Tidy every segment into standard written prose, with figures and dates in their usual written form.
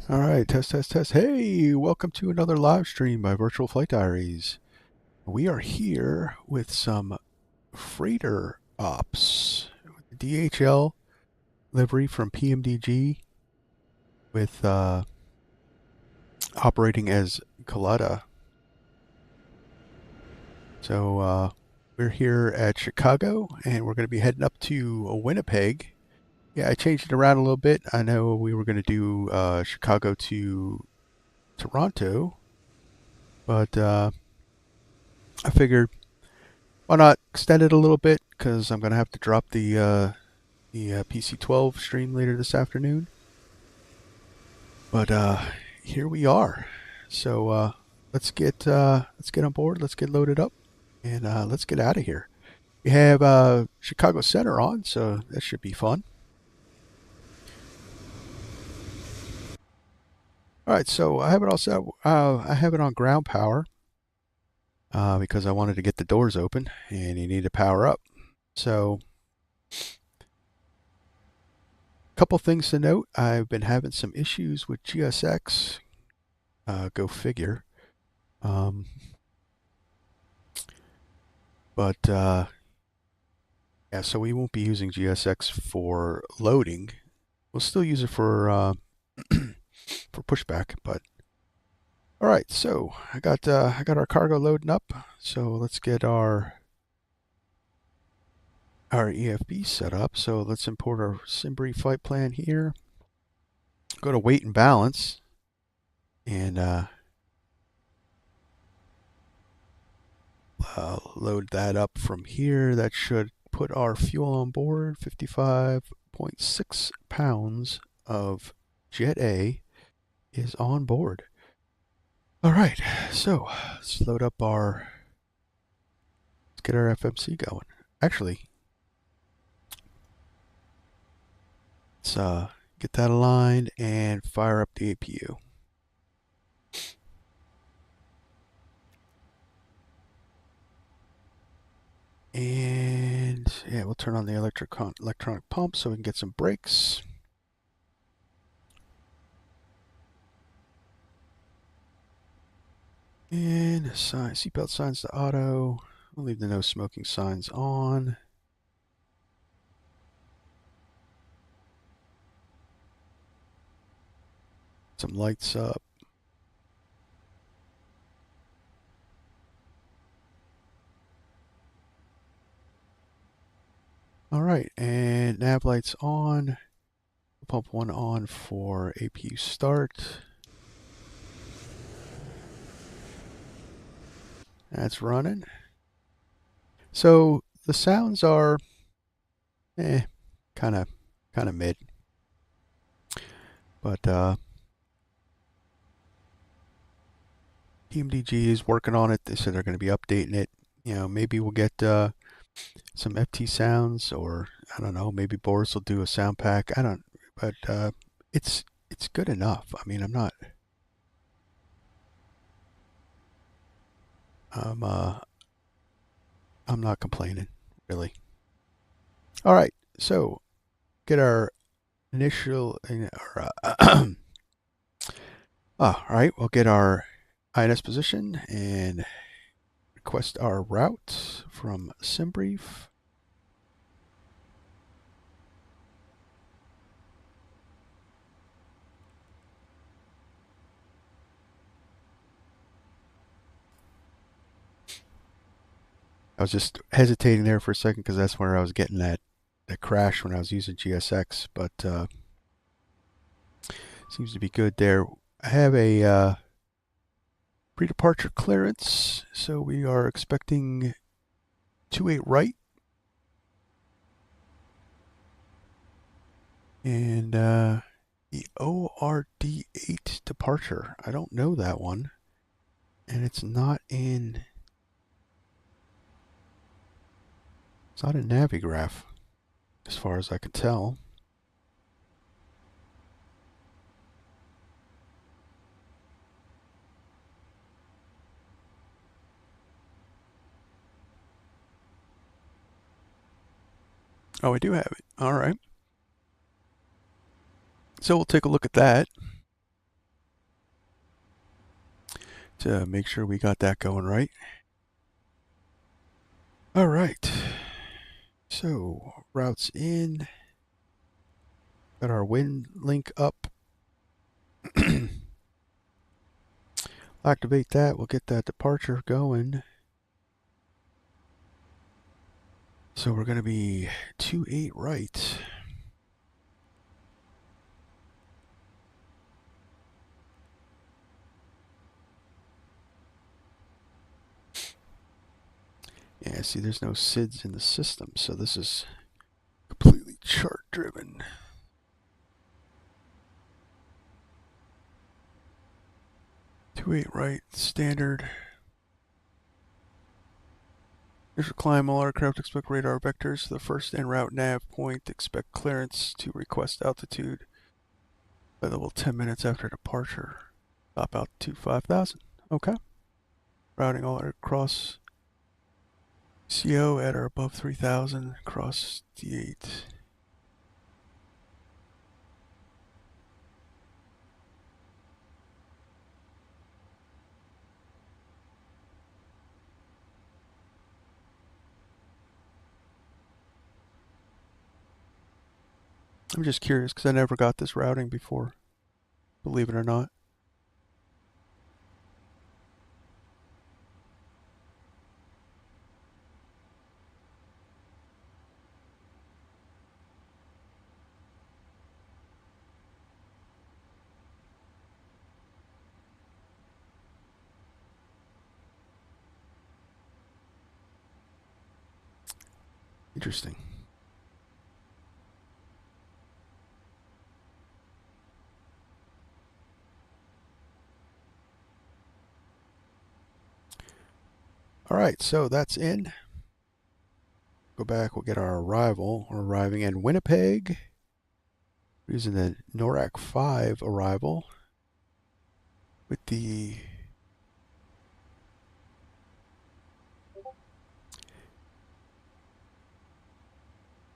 All right, test, test, test. Hey, welcome to another live stream by Virtual Flight Diaries. We are here with some freighter ops. DHL livery from PMDG with operating as Kalitta. So we're here at Chicago, and we're going to be heading up to Winnipeg. Yeah, I changed it around a little bit. I know we were going to do Chicago to Toronto, but I figured why not extend it a little bit because I'm going to have to drop the PC-12 stream later this afternoon. But here we are. So let's get on board. Let's get loaded up, and let's get out of here. We have Chicago Center on, so that should be fun. All right, so I have it all set. I have it on ground power because I wanted to get the doors open, and you need to power up. So couple things to note. I've been having some issues with GSX. Go figure. Um, but yeah, so we won't be using GSX for loading. We'll still use it for for pushback. But all right, so I got our cargo loading up. So let's get our EFB set up. So let's import our Simbri flight plan here. Go to weight and balance, and load that up from here. That should put our fuel on board. 55.6 pounds of Jet A is on board. All right, so let's load up let's get our FMC going. Actually, let's get that aligned and fire up the APU. And yeah, we'll turn on the electronic pump so we can get some brakes. And seatbelt signs to auto. We'll leave the no smoking signs on. Some lights up. All right, and nav lights on. Pump one on for APU start. That's running. So the sounds are kind of mid. But PMDG is working on it. They said they're going to be updating it. You know, maybe we'll get some FT sounds, or I don't know, maybe Boris will do a sound pack. I don't, but it's good enough. I mean, I'm not complaining, really. All right, so get our initial, all right, we'll get our INS position and request our route from SimBrief. I was just hesitating there for a second because that's where I was getting that crash when I was using GSX, but seems to be good there. I have a pre-departure clearance, so we are expecting 28 right, and the ORD8 departure. I don't know that one, and it's not in Navigraph as far as I can tell. Oh, I do have it. All right. So we'll take a look at that. to make sure we got that going right. All right. So routes in. Got our wind link up. Activate that. We'll get that departure going. So we're going to be 28 right. Yeah, see, there's no SIDS in the system, so this is completely chart driven. Two eight right, standard. Initial climb, all aircraft expect radar vectors. The first en route nav point, expect clearance to request altitude. Available 10 minutes after departure. Top altitude 5,000. Okay. Routing all across CO at or above 3,000. Cross D8. I'm just curious because I never got this routing before, believe it or not. Interesting. All right, so that's in. Go back, we'll get our arrival. We're arriving in Winnipeg. We're using the NORAC 5 arrival with the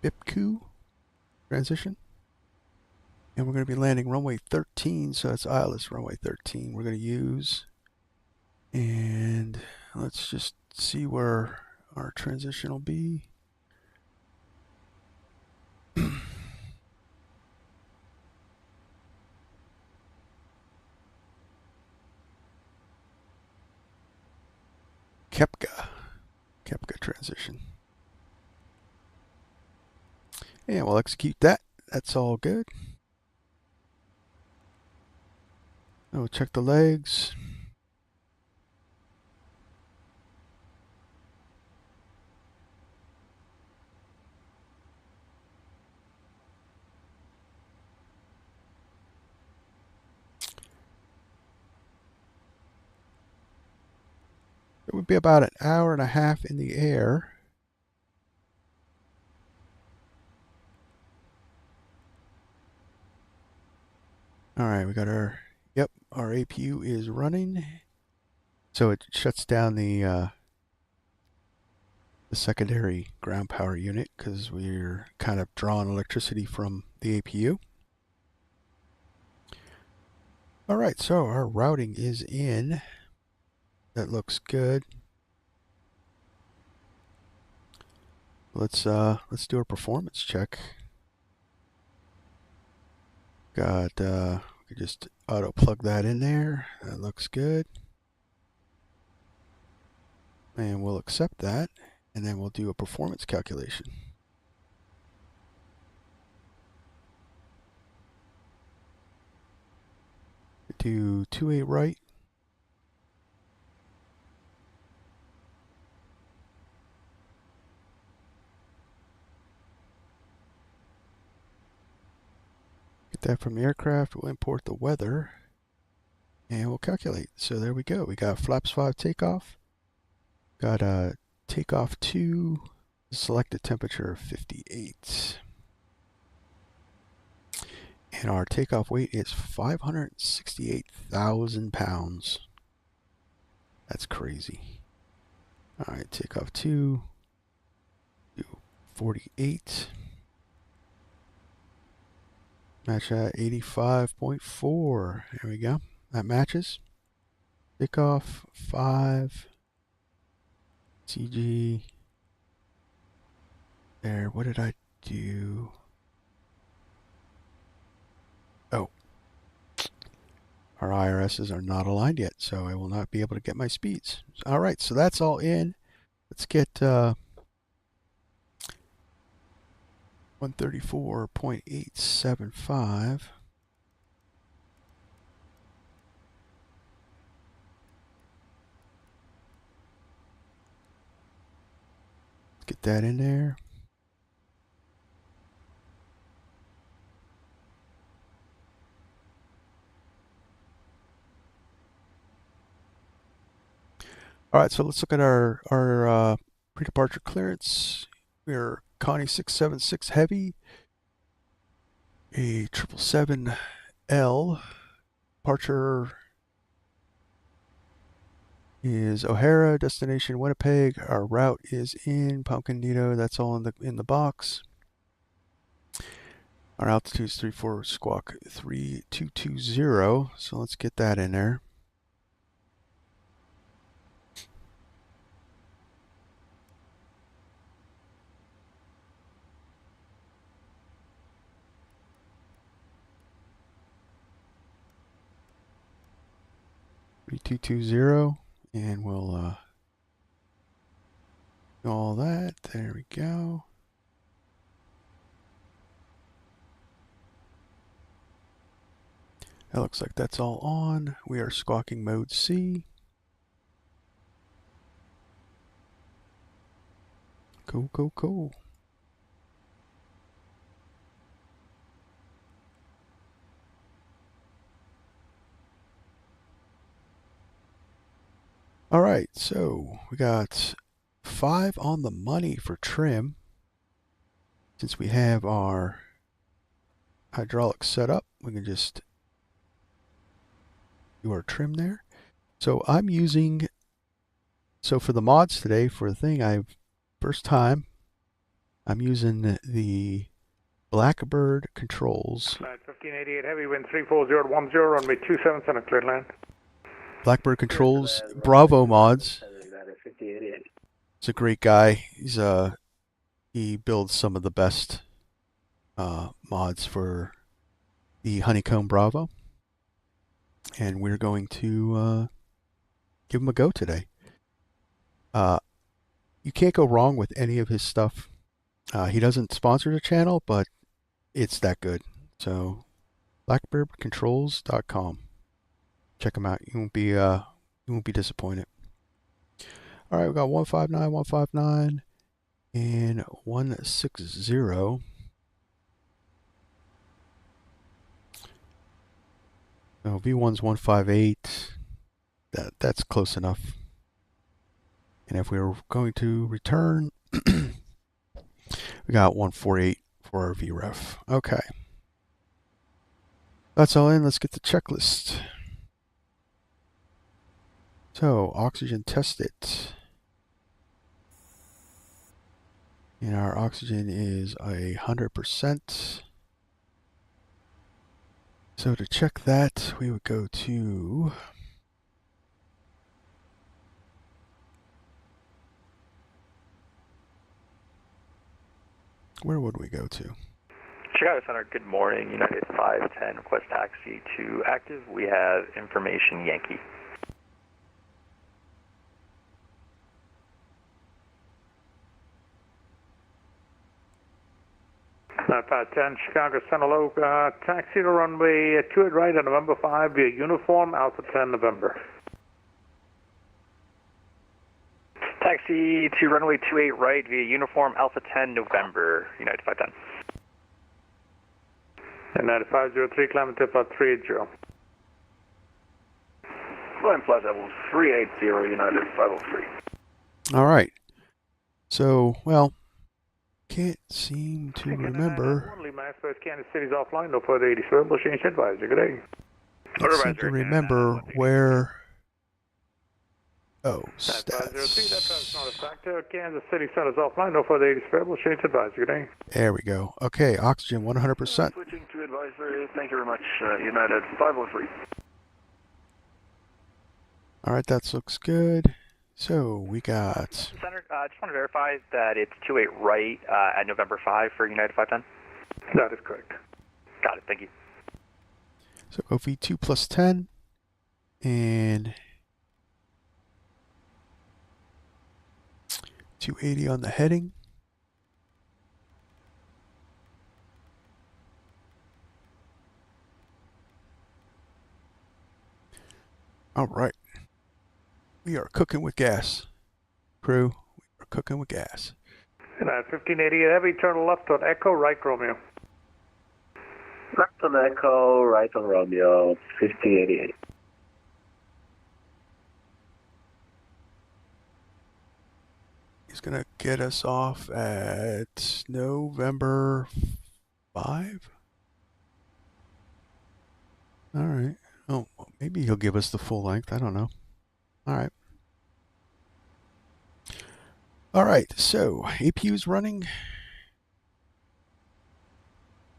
BIPKU transition. And we're going to be landing runway 13, so that's ILS runway 13 we're going to use. And let's just see where our transition will be. KEPKA transition. And we'll execute that. That's all good. We'll check the legs. It would be about an hour and a half in the air. All right, we got our, yep, our APU is running. So it shuts down the secondary ground power unit because we're kind of drawing electricity from the APU. All right, so our routing is in. That looks good. Let's do a performance check. Got we could just auto plug that in there. That looks good. And we'll accept that, and then we'll do a performance calculation. Do 28 right. Get that from the aircraft. We'll import the weather, and we'll calculate. So there we go. We got flaps 5 takeoff. Got a takeoff 2. Selected temperature of 58. And our takeoff weight is 568,000 pounds. That's crazy. All right, takeoff 2. Do 48. Match at 85.4. There we go. That matches. Takeoff 5. CG. There, what did I do? Oh. Our IRSs are not aligned yet, so I will not be able to get my speeds. All right, so that's all in. Let's get 134.875. Get that in there. All right, so let's look at our pre-departure clearance. We're Connie 676 Heavy, a 777L. Departure is O'Hara, destination Winnipeg. Our route is in Pumpkin NEATO. That's all in the box. Our altitude is 34 squawk 3220. So let's get that in there. And we'll do all that. There we go. That looks like that's all on. We are squawking mode C. Cool, cool, cool. All right, so we got 5 on the money for trim. Since we have our hydraulics set up, we can just do our trim there. So I'm using, so for the mods today, for the thing, first time, I'm using the Blackbird controls. 1588 heavy wind 34010, runway 27 center, cleared land. Blackbird controls, Bravo mods. He's a great guy. He builds some of the best mods for the Honeycomb Bravo, and we're going to give him a go today. You can't go wrong with any of his stuff. He doesn't sponsor the channel, but it's that good. So blackbirdcontrols.com. Check him out. You won't be disappointed. All right, we got 159, 159, and 160. So V1's 158. That's close enough. And if we were going to return, we got 148 for our VREF. Okay. That's all in. Let's get the checklist. So, oxygen tested. And our oxygen is 100%. So to check that, we would go to where would we go to? Chicago Center, good morning. United 510, request taxi to active. We have information Yankee. United 510, Chicago Center, low, taxi to runway 28 right on November 5 via uniform, Alpha 10 November. Taxi to runway 28 right via uniform, Alpha 10 November, United 510. United 503, climate tip out 380. Flying flight level 380, United 503. All right. So, well, can't seem to remember. Kansas City's offline, no further 80 square. We'll change advisor. Good day. Can't seem to remember where. Oh, stats. 503, that's not a factor. Kansas City Center's offline, no further 80 square. We'll change advisor. Good day. There we go. Okay, oxygen 100%. Switching to advisor. Thank you very much, United 503. All right, that looks good. So we got... Center, just want to verify that it's 28 right at November 5 for United 510? That is correct. Got it, thank you. So go V2 plus 10 and 280 on the heading. All right. We are cooking with gas. Crew, we are cooking with gas. And at 1580 heavy, turn left on Echo, right Romeo. Left on Echo, right on Romeo, 1588. He's going to get us off at November 5. All right. Oh, maybe he'll give us the full length. I don't know. All right. All right. So APU's running.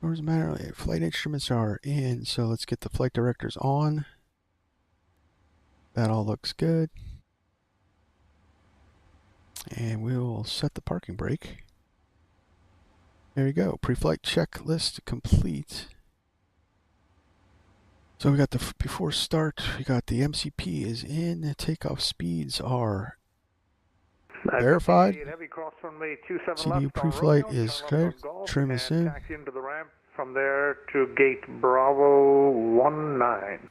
Doesn't matter. Flight instruments are in. So let's get the flight directors on. That all looks good. And we'll set the parking brake. There you go. Pre-flight checklist complete. So we got the before start, we got the MCP is in, the takeoff speeds are verified. Heavy cross runway 27 CDU left pre-flight Romeo, is good. Trim is in. taxi into the ramp from there to gate Bravo 19.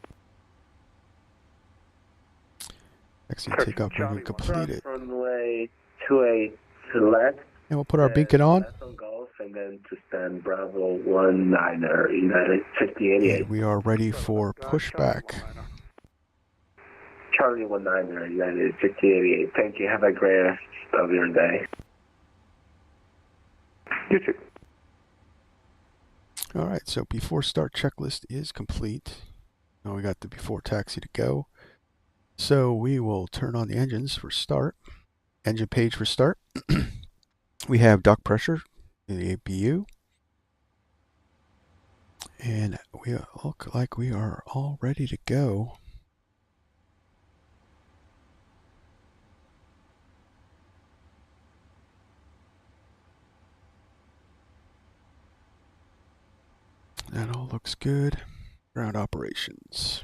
Taxi takeoff movement completed. Runway 28 to left. And we'll put our beacon on. Left on Golf and then to stand Bravo 19er, United 5088. And we are ready for pushback. Charlie 19er, United 5088. Thank you. Have a great rest of your day. You too. All right, so before start checklist is complete. Now we got the before taxi to go. So we will turn on the engines for start. Engine page for start. We have dock pressure in the APU. And we look like we are all ready to go. That all looks good. Ground operations.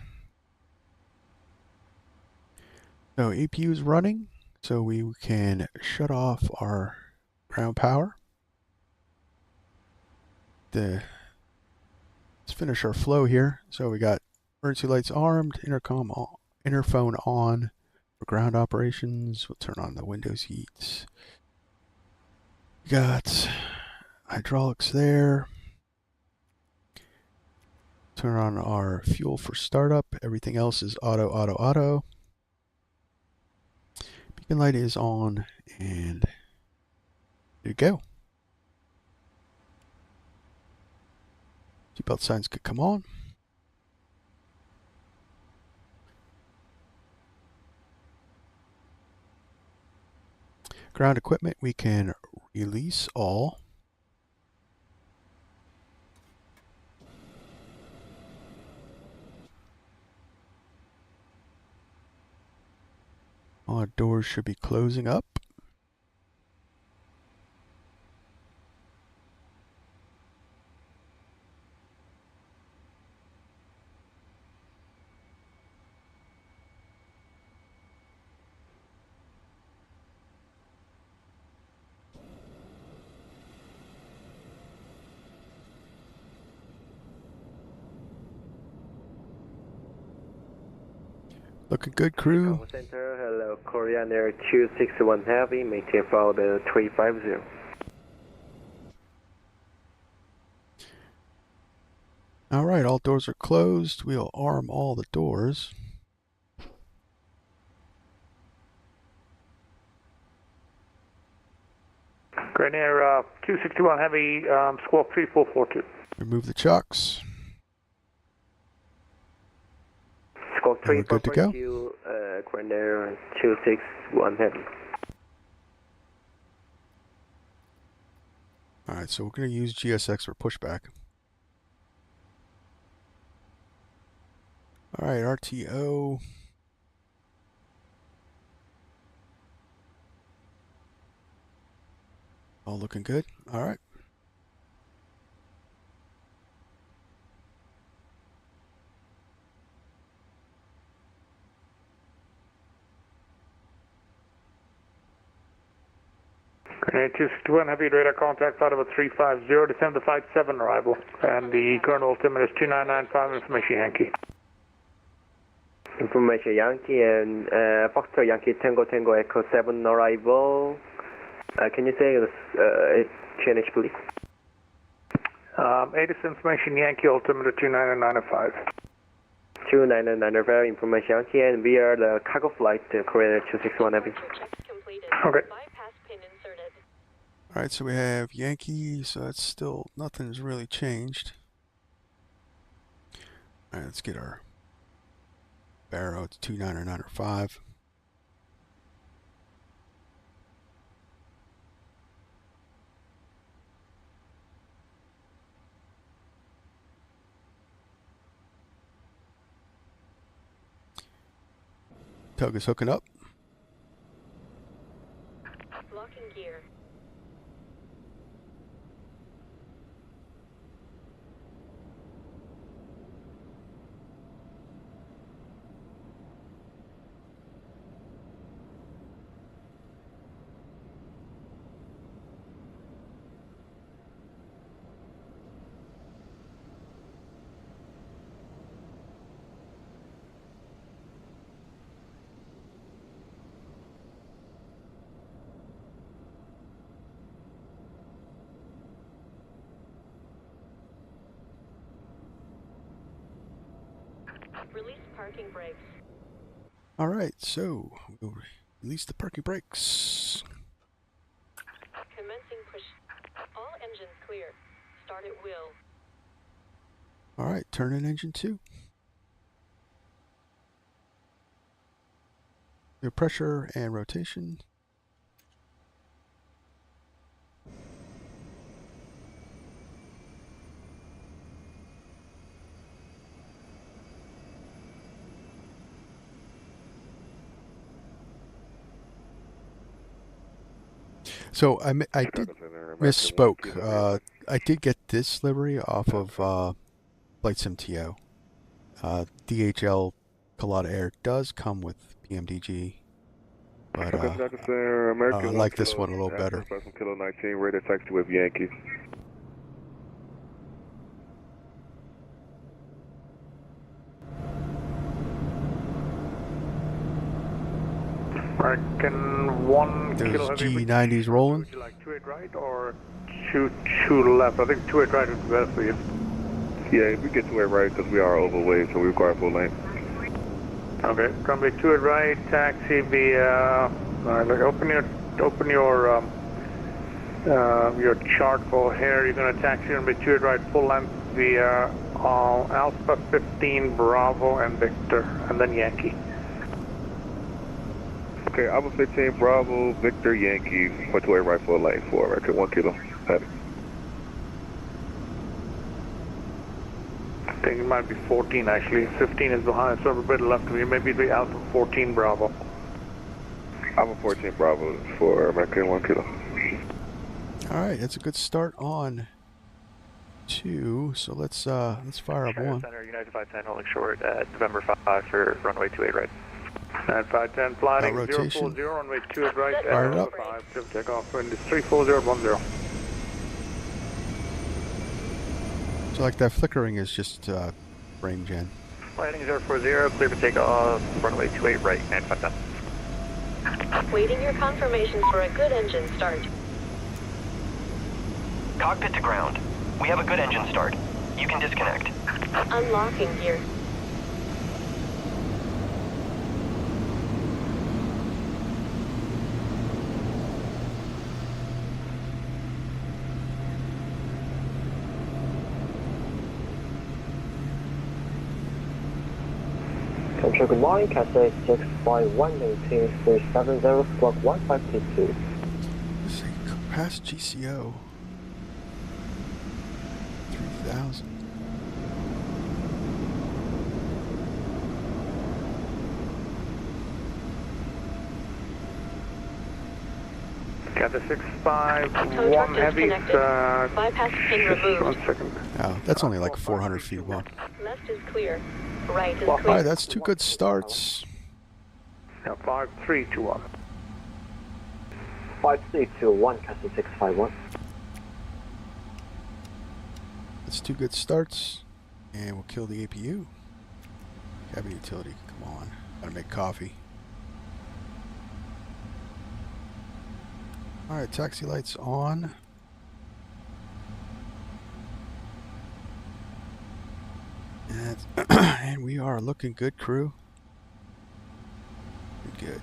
So APU is running, so we can shut off our ground power. Let's finish our flow here. So we got emergency lights armed, intercom on, interphone on for ground operations. We'll turn on the windows heats. We got hydraulics there. Turn on our fuel for startup. Everything else is auto, auto, auto. Beacon light is on, and there you go. Seatbelt signs could come on. Ground equipment, we can release all. All our doors should be closing up. Looking good, crew. Center, hello, Korean Air 261 Heavy, maintain follow the 350. All right, all doors are closed. We'll arm all the doors. Grand Air 261 Heavy, squawk 3442. Remove the chocks. Squawk And we're good to go. 3442, Grand Air 261 Heavy. All right, so we're going to use GSX for pushback. All right, RTO. All looking good. All right. Grenade 261, heavy radar contact, flight over 350, descend to flight 7 arrival, and the current altimeter is 2995, information Yankee. Information Yankee and Foxtrot Yankee Tango Tango Echo 7 arrival. Can you say change please? 80 information Yankee, altimeter 2995. 2995 information Yankee, and we are the cargo flight Korea 261 Heavy. Okay. All right, so we have Yankee, so that's still, nothing's really changed. All right, let's get our Barrow. It's 29905. Tug is hooking up. Locking gear. Release parking brakes. All right, so we'll release the parking brakes. Commencing push. All engines clear. Start at will. All right, turn in engine 2. Your pressure and rotation. So I did misspoke. I did get this livery off of VATSIM TO. DHL Kalitta Air does come with PMDG, but I like this one a little better. Kilo 19, radar taxi with Yankee. Can 1 There's kilo heavy G90s rolling. Would you like 28 right or 2 left? I think 28 right would be better for you. Yeah, we get 28 right because we are overweight, so we require full lane. Okay, gonna be 28 right, taxi via. Alright, open your chart for here. You're gonna taxi, gonna be 28 right, full length via Alpha 15 Bravo and Victor, and then Yankee. Okay, Alpha 15 Bravo, Victor Yankee, for 28 right, full lane, 4 record, 1 kilo heavy. I think it might be 14 actually. 15 is behind, so a bit left of you. Maybe it'll be Alpha 14 Bravo. Alpha 14 Bravo for American, 1 kilo. All right, that's a good start on 2. So let's fire up 1. Center, United 510 holding short at November 5 for runway 28 right. At 510 flying rotation. 040, runway 28 right, Fire it up. 5, take off, wind is 34010. So like that flickering is just frame gen. Landing 040, clear for takeoff, runway 28 right, and 510. Waiting your confirmation for a good engine start. Cockpit to ground. We have a good engine start. You can disconnect. Unlocking gear. Control, good morning, Cathay 651, maintain 370, squawk 1522. Let's see, past GCO 3000. Got the Tow 651 truck is heavies. connected. Bypass pin Just removed. 1 second. Oh, that's only like 400 feet long. Left is clear. Right is All clear. right, that's 2 good starts. Yeah, 5321. 5321, Castle 651. That's 2 good starts, and we'll kill the APU. Cabin utility, come on. Gotta make coffee. Alright, taxi lights on. And we are looking good, crew. Good.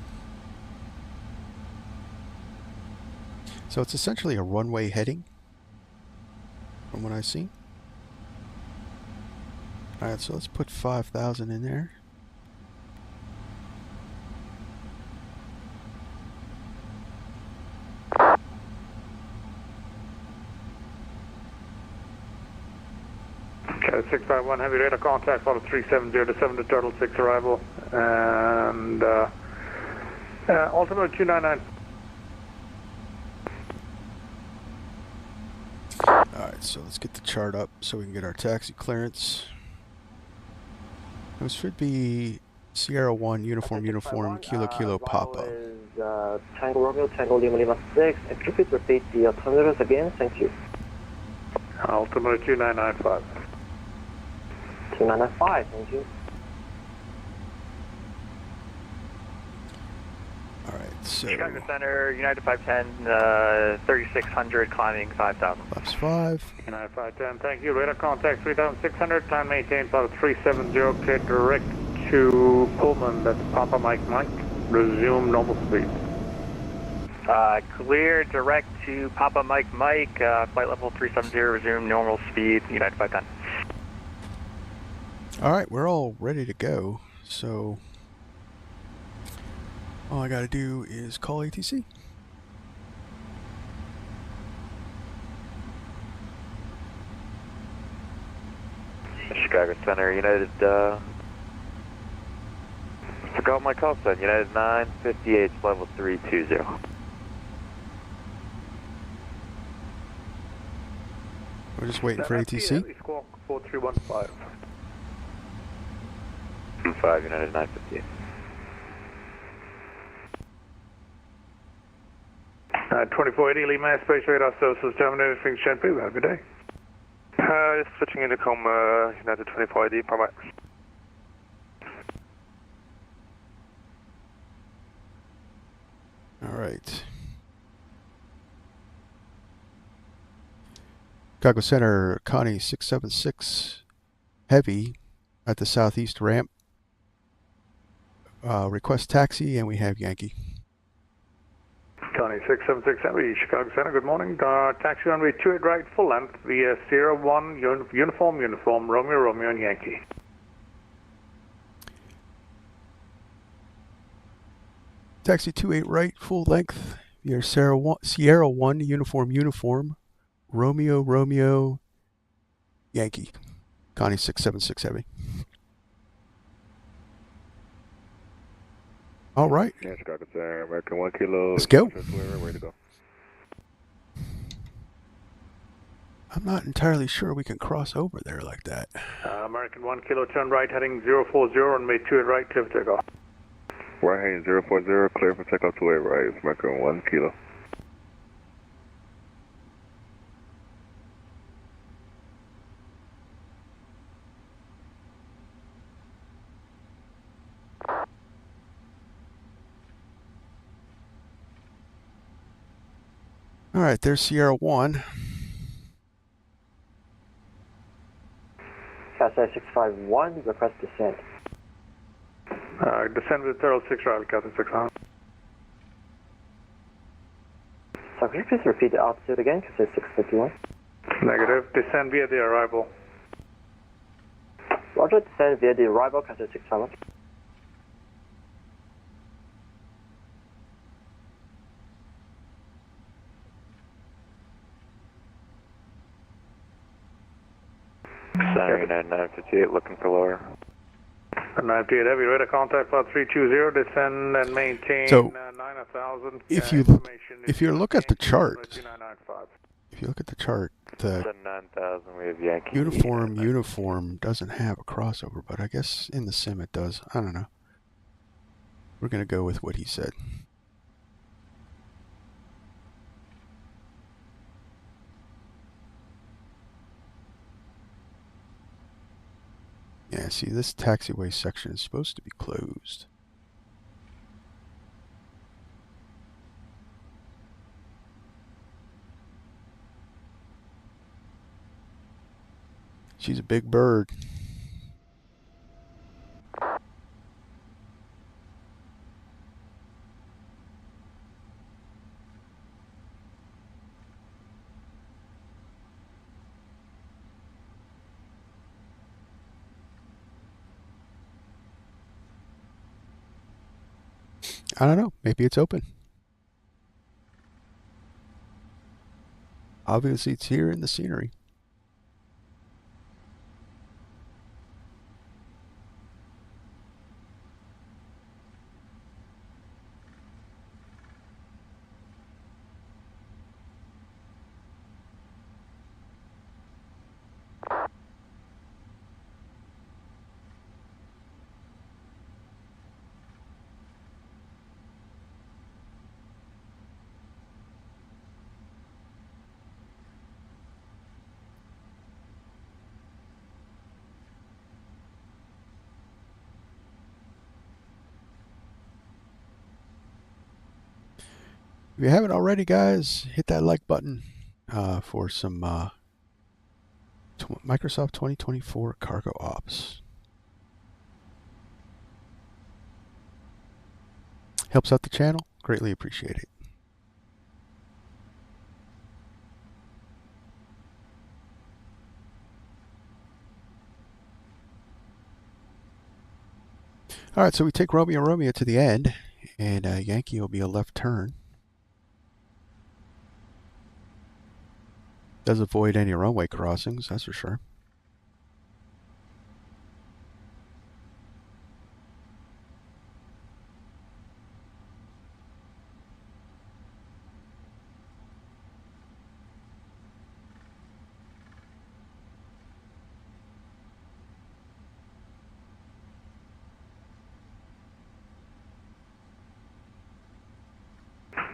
So it's essentially a runway heading, from what I've seen. Alright, so let's put 5,000 in there. Okay, 651 heavy radar contact, follow 370 to 7 to turtle 6 arrival, and altimeter 299. Alright, so let's get the chart up so we can get our taxi clearance. This should be Sierra 1, uniform, Kilo, Papa. Is Tango Romeo, Tango Lima Lima 6, and could you please repeat the altimeters again? Thank you. Altimeter 2995. 2995, thank you. Alright, so Chicago Center, United 510, 3600, climbing 5000. flaps 5. United 510, thank you. Radar contact 3600, time maintained, follow 370, clear direct to Pullman, that's Papa Mike Mike. Resume normal speed. Clear direct to Papa Mike Mike, flight level 370, resume normal speed, United 510. Alright, we're all ready to go. So all I gotta do is call ATC. Chicago Center, United, forgot my call sign, United 958, level 320. We're just waiting for ATC. Squawk 4315. 5, United 958. 2480 Lima, Space Radar Services terminated, things should be. Have a good day. Switching into United 2480, bye-bye. Alright. Chicago Center, Connie 676 Heavy at the southeast ramp. Request taxi, and we have Yankee. Connie 676 Heavy, Chicago Center, good morning. Taxi runway 28 right, full length, via Sierra 1, uniform, Romeo, and Yankee. Taxi 28 right, full length, via Sierra 1, uniform, Romeo, Yankee. Connie 676 Heavy. All right. Yeah, Chicago Center, American 1 Kilo. Let's go. Ready to go. I'm not entirely sure we can cross over there like that. American 1 Kilo, turn right, heading 040, and made 28 right, clear for takeoff. Right heading 040, clear for takeoff 28 right, it's American 1 Kilo. All right, there's Sierra 1. Castle 651, request descent. Descend with turtle 6 right, Captain 600. So could you please repeat the altitude again? Castle 651. Negative, descend via the arrival. Roger, descend via the arrival, Castle 651. Center, United 958, looking for lower. 98 Heavy, radar contact about 320, descend and maintain So, 9,000. if you look at the chart, if you look at the chart, the 9,000, we have Yankee. uniform doesn't have a crossover, but I guess in the sim it does. I don't know. We're going to go with what he said. Yeah, see, this taxiway section is supposed to be closed. She's a big bird. I don't know. Maybe it's open. Obviously, it's here in the scenery. If you haven't already, guys, hit that like button for some Microsoft 2024 Cargo Ops. Helps out the channel. Greatly appreciate it. All right, so we take Romeo to the end, and Yankee will be a left turn. Does avoid any runway crossings, that's for sure.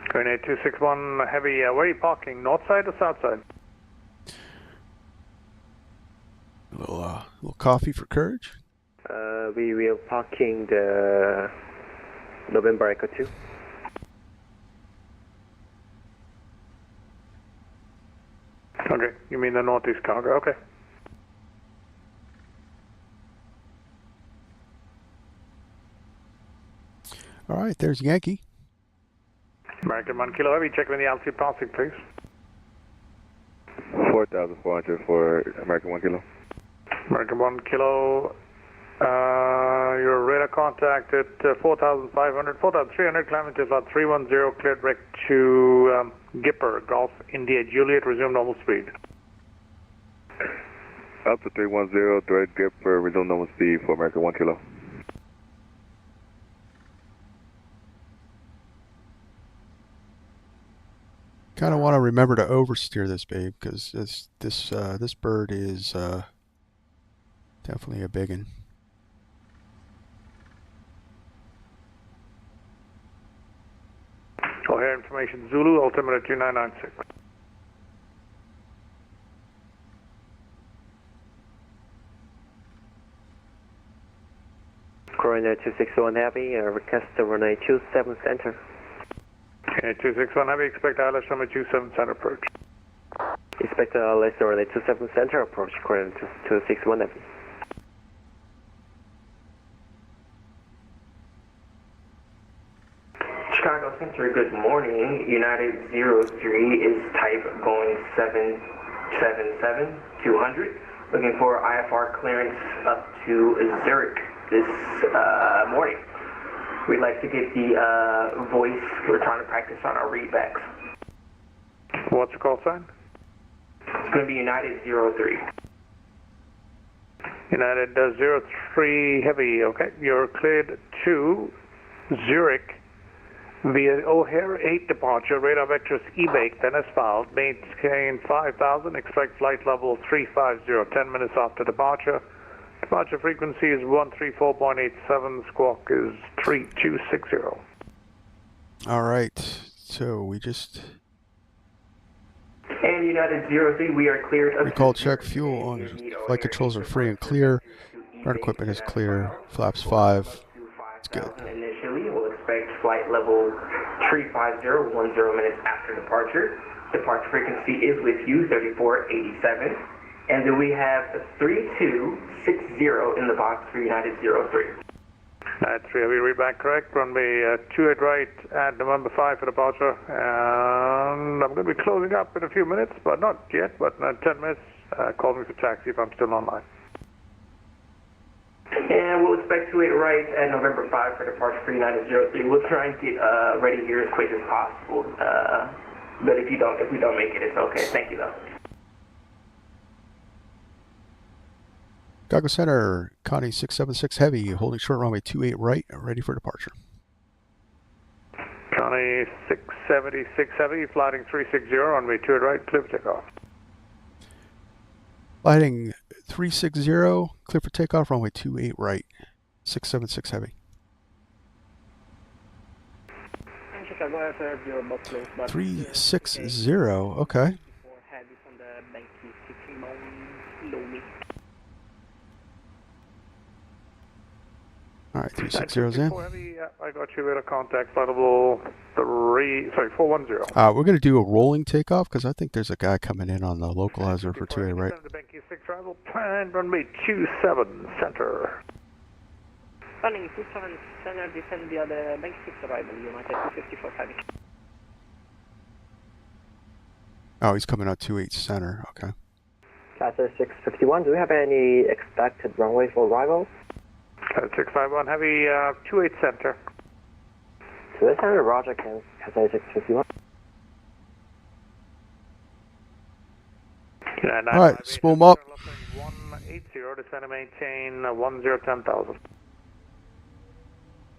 Grenade 261 Heavy, where are you parking? North side or south side? A little coffee for courage. We will parking the November Echo 2. Okay, you mean the northeast cargo, okay. All right, there's Yankee. American 1 Kilo Heavy, check when the altitude passing, please. 4,400 for American 1 Kilo. American 1 Kilo, your radar contact at 4,500, 4,300, climbing to about 310, cleared direct to Gipper, Golf, India, Juliet, resume normal speed. Up to 310, direct Gipper, resume normal speed for American 1 Kilo. Kind of want to remember to oversteer this, babe, because this bird is definitely a biggin. O'Hare information Zulu, altimeter 2996. Coroner 261 Heavy, request to runway 27 center. Okay, 261 Heavy, expect ILS runway 27 center approach. Expect ILS runway 27 center approach, Coroner 261 Heavy. Chicago Center, good morning. United 03 is type going 777-200. Looking for IFR clearance up to Zurich this morning. We'd like to get the voice. We're trying to practice on our readbacks. What's the call sign? It's going to be United 03. United 03 Heavy, okay. You're cleared to Zurich via O'Hare 8 departure, radar vectors E-bake, then asphalt, maintain 5,000, expect flight level 350, 10 minutes after departure. Departure frequency is 134.87, squawk is 3260. All right, so we just And United 03, we are cleared up recall to check Zurich fuel via on NEATO flight Air controls 8 are free and departure, clear. to Ground E-bake, equipment is then clear. asphalt. Flaps We'll 5. up to It's good. 5,000 initially. We'll expect flight level 350, 10 minutes after departure. Departure frequency is with you, 3487. And then we have 3260 in the box for United 03. United 3 Heavy, read back correct. Runway 28 right at November 5 for departure. And I'm going to be closing up in a few minutes, but not yet, but in 10 minutes. Call me for taxi if I'm still online. And we'll expect 28 right at November 5 for departure for United 03. We'll try and get ready here as quick as possible. But if we don't make it, it's okay. Thank you, though. Chicago Center, Connie 676 Heavy, holding short runway 28 right, ready for departure. Connie 676 Heavy, flighting 360, runway 28 right, clear for takeoff. Flighting 360, clear for takeoff, runway 28 right, 676 Heavy. Chicago has served your box close, but 360, okay. Heavy from the BIPKU 6 Lomi. All right, 360 is in. Heavy, I got you with a contact, flight level 410. We're going to do a rolling takeoff because I think there's a guy coming in on the localizer for 2A right. The BIPKU 6 arrival, plan runway 27 center. Running 27 center, descend via the BIPKU 6 arrival, United 254 Heavy. Oh, he's coming out 28 center, okay. Chaser 651, do we have any expected runway for arrival? 651 Heavy, 28 center. 28 center, roger, Chaser 651. All right, spool them up. 180, descend and maintain 10,000.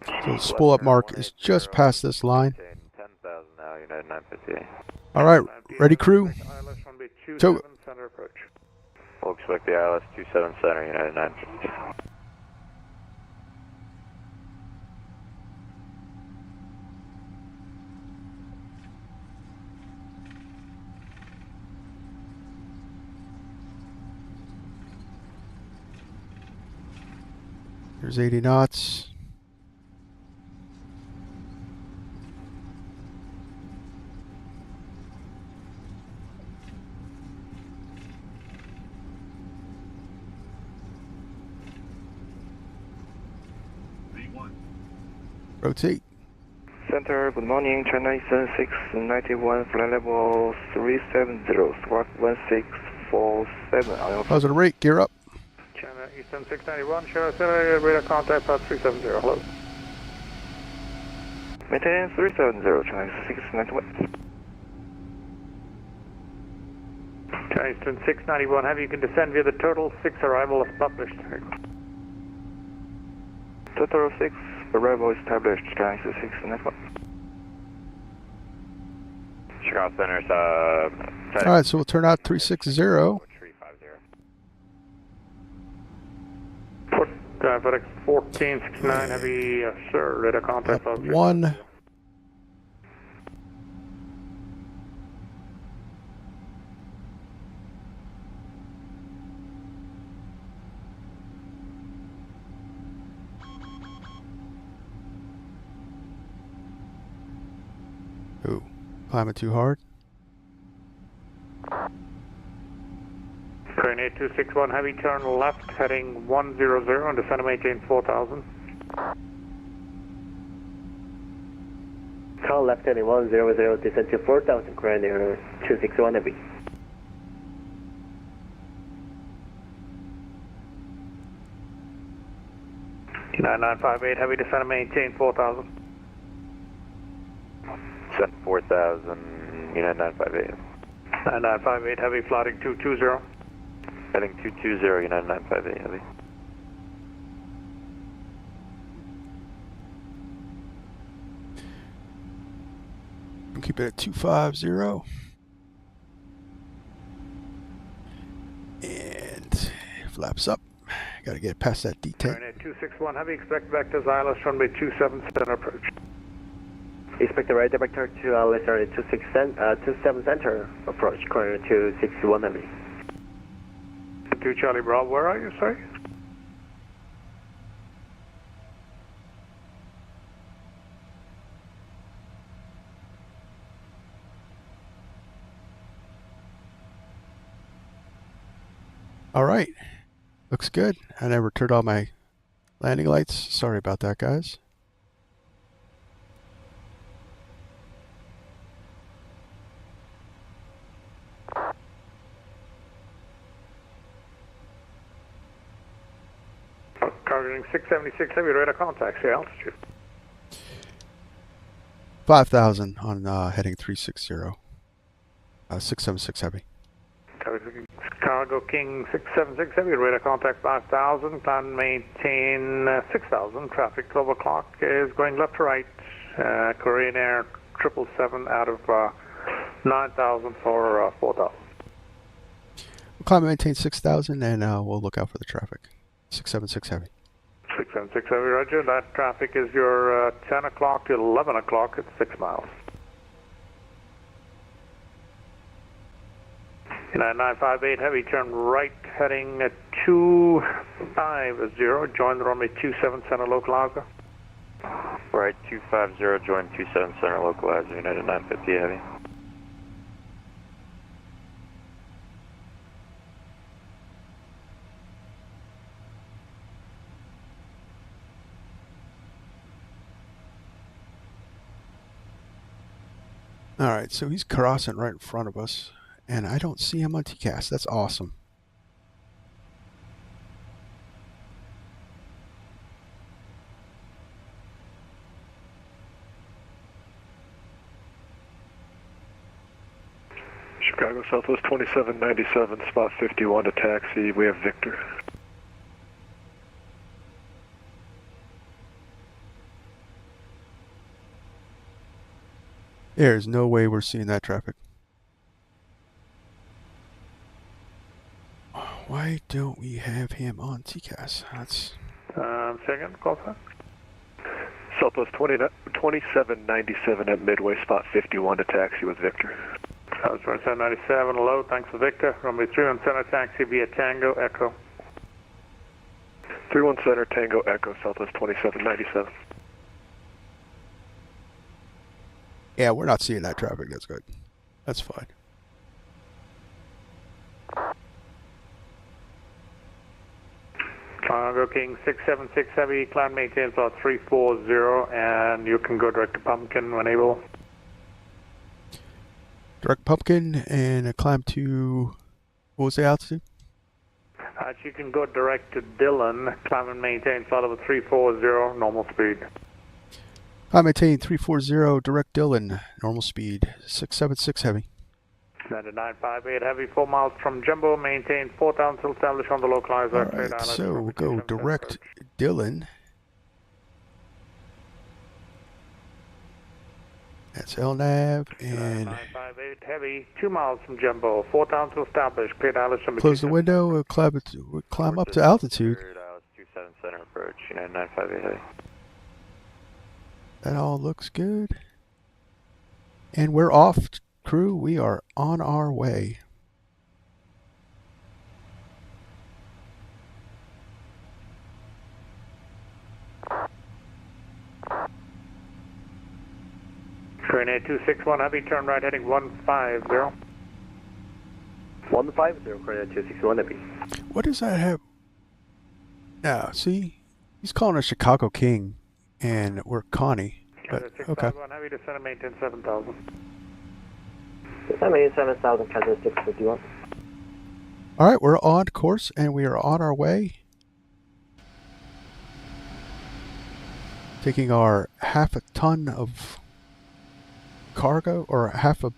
So the spool up mark is just past this line. 10,000 now, United 958. All right, ready crew? So, Center approach. We'll expect the ILS 27 center, United 958. here's 80 knots. Rotate. Center, good morning. China Eastern 691, flight level 370, squawk 1647. How's it rate? Gear up. China Eastern 691, show accelerated radar contact at 370. Hello. Maintain 370, China 691. China Eastern 691, have you can descend via the total 6 arrival as published. Total 6 arrival established, China 691. Chicago Center's, All right, so we'll turn out 360. 350. FedEx 1469, heavy, sir, radar contact. Up 1. Ooh, climbing too hard. Crane 8261, heavy, turn left, heading 100, and descend and maintain 4,000. Call left heading 100, descend to 4,000, Crane 261 heavy. United 958, heavy, descend and maintain 4,000. Send 4,000, United 958. 958, heavy, flighting 220. Heading 220, United 958, heavy. keep it at 250. And flaps up. Got to get past that D10. 261 Heavy, expect back to Xylos, runway 27 center approach. Expect the right vector to let's start at 27 center approach, coordinate 261 Heavy. 2 Charlie Bravo, where are you, sorry? All right. Looks good. I never turned on my landing lights. Sorry about that, guys. Targeting 676 Heavy, radar contact, say altitude. 5,000 on heading 360. 676 Heavy. Cargo King 676 Heavy, radar contact 5,000, plan maintain 6,000, traffic 12 o'clock is going left to right, Korean Air 777 out of 9,000 for 4,000. We'll climb and maintain 6,000 and we'll look out for the traffic. 676 Heavy. 676 Heavy, roger, that traffic is your 10 o'clock to 11 o'clock, it's 6 miles. 958 Heavy, turn right heading 250, join the runway 27 center localizer. Right 250, join 27 center localizer, United 950 Heavy. All right, so he's crossing right in front of us. And I don't see him on TCAS. That's awesome. Chicago Southwest 2797, spot 51 to taxi. We have Victor. There's no way we're seeing that traffic. Why don't we have him on TCAS? That's... Second, call sign. Southwest 2797 at Midway, spot 51 to taxi with Victor. Southwest 2797, hello, thanks for Victor. Runway 31 center taxi via Tango, Echo. 31 center, Tango, Echo, Southwest 2797. Yeah, we're not seeing that traffic. That's good. That's fine. Cargo King 676 Heavy, climb maintain slot 340, and you can go direct to Pumpkin when able. Direct Pumpkin and a climb to, what was the altitude? You can go direct to Dillon, climb and maintain slot over 340, normal speed. Climb maintain 340, direct Dillon, normal speed, 676 Heavy. 958 Heavy, 4 miles from Jumbo, maintain 4,000 till established on the localizer. All right, so we'll go direct Dillon. That's LNAV and 958 Heavy, 2 miles from Jumbo, 4,000 till established, clear Dallas. Close the window, we'll climb up to altitude. 27 center approach, United 958 Heavy. That all looks good. And we're off, crew. We are on our way. Korean Air 261 Heavy, turn right heading 150. 150, Korean Air 261 Heavy. What does that have? Now, see, he's calling us Chicago King, and we're Connie. But okay. Heavy, descend and maintain 7,000. Descend maintain 7,000, Kansas 651. All right, we're on course, and we are on our way. Taking our half a ton of cargo, or half a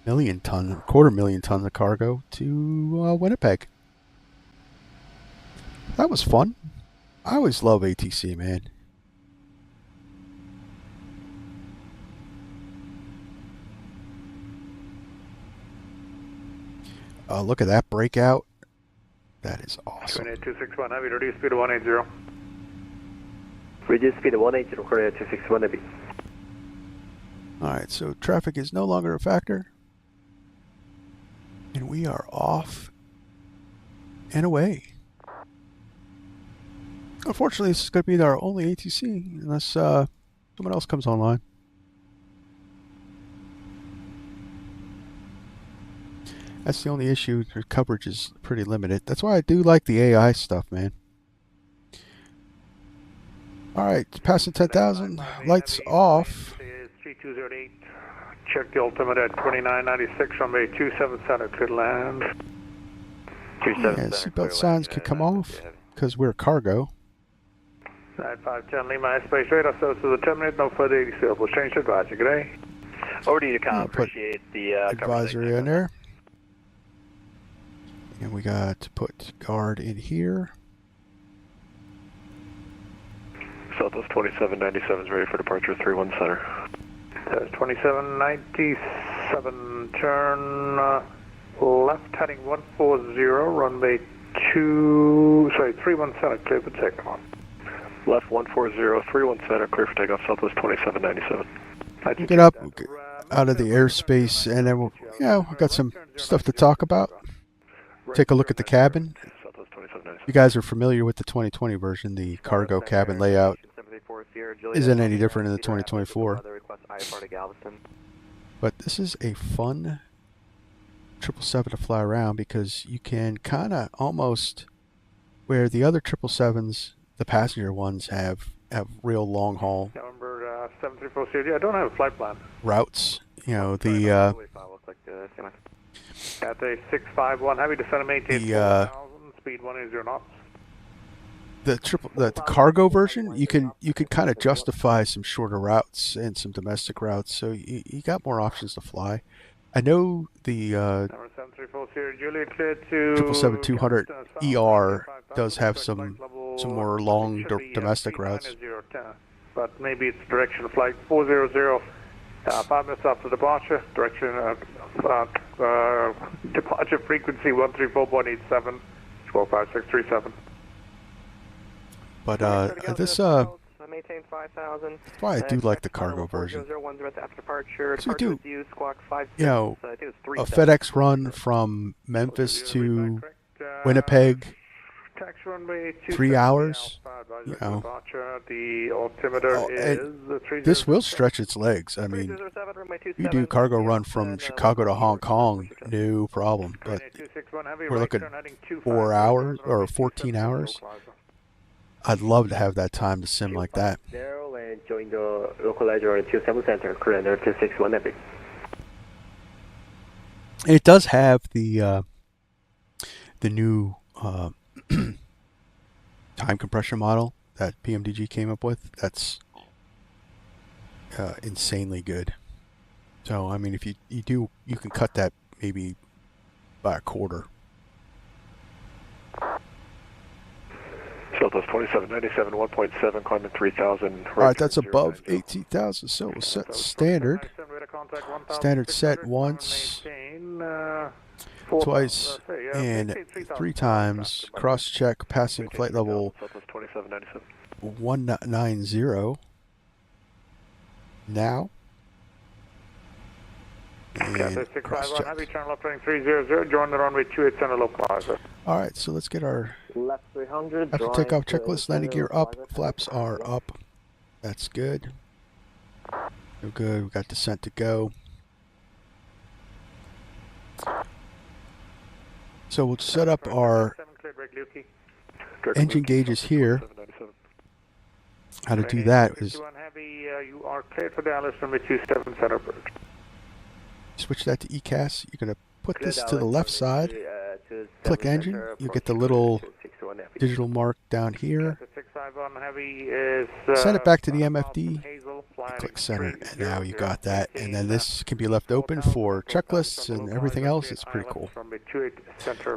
million ton, $250,000 tons of cargo to Winnipeg. That was fun. I always love ATC, man. Look at that breakout. That is awesome. 261 Heavy, reduce speed to 180. Reduce speed to 180, Korea 261 Heavy. Alright, so traffic is no longer a factor. And we are off and away. Unfortunately, this is going to be our only ATC unless someone else comes online. That's the only issue. The coverage is pretty limited. That's why I do like the AI stuff, man. Alright, passing 10,000. Lights off. 3208. Check the altimeter at 2996, runway 27 center, clear to land. Yeah, seatbelt signs could come off because we're cargo. 9510 Lima, space radar, so to the terminate, no further ATC. We'll change to advisory. Good day. Over to you, Tom. Yeah, Appreciate the advisory in there. And we got to put guard in here. Southwest 2797 is ready for departure, 31 center. 2797, turn left heading 140, runway 31 center, clear for takeoff. Left 140, 31 center, clear for takeoff, Southwest 2797. We'll get up out of the airspace and then we'll, we've got some stuff to talk about. Take a look at the cabin. You guys are familiar with the 2020 version. The cargo cabin layout isn't any different in the 2024. But this is a fun 777 to fly around because you can kind of almost, where the other 777s, the passenger ones have real long haul Number 734 I don't have a flight plan. routes. You know, the At a 651 heavy, descend and maintain 4,000, speed 180 knots. the cargo version, you can kind of justify some shorter routes and some domestic routes, so you got more options to fly. I know the 777-200 ER does have some more long domestic routes. But maybe it's direction of flight 400. 5 minutes after departure, direction departure frequency 134.87, 45637. But this maintain 5,000. that's why I do like the cargo version. So we do, you know, a FedEx run from Memphis to Winnipeg, 3 hours. You know, the altimeter is this will stretch its legs. I mean, you do cargo run from Chicago to Hong Kong, no problem. But we're looking 4 hours or 14 hours. I'd love to have that time to sim like that. And join the localizer on 27 center, current 261 Epic. It does have the new time compression model that PMDG came up with. That's insanely good. So I mean, if you can cut that maybe by a quarter. Southwest 2797, 1.7, climbing 3,000. All right, that's above 18,000. So we'll set standard. Standard set once, twice, and 3 times. Cross check passing flight level 190. Now. And cross check. Join the runway 28 center localizer. All right, so let's get our left 300. after takeoff checklist. Landing gear up, flaps are up. That's good. So good. We got descent to go. So we'll set up our engine gauges here. How to do that is you are cleared for Dallas runway 27 center approach. Switch that to ECAS. You're going to put this to the left side. Click engine. You get the little digital mark down here. Send it back to the MFD. Click center, and now you got that. And then this can be left open for checklists and everything else. It's pretty cool.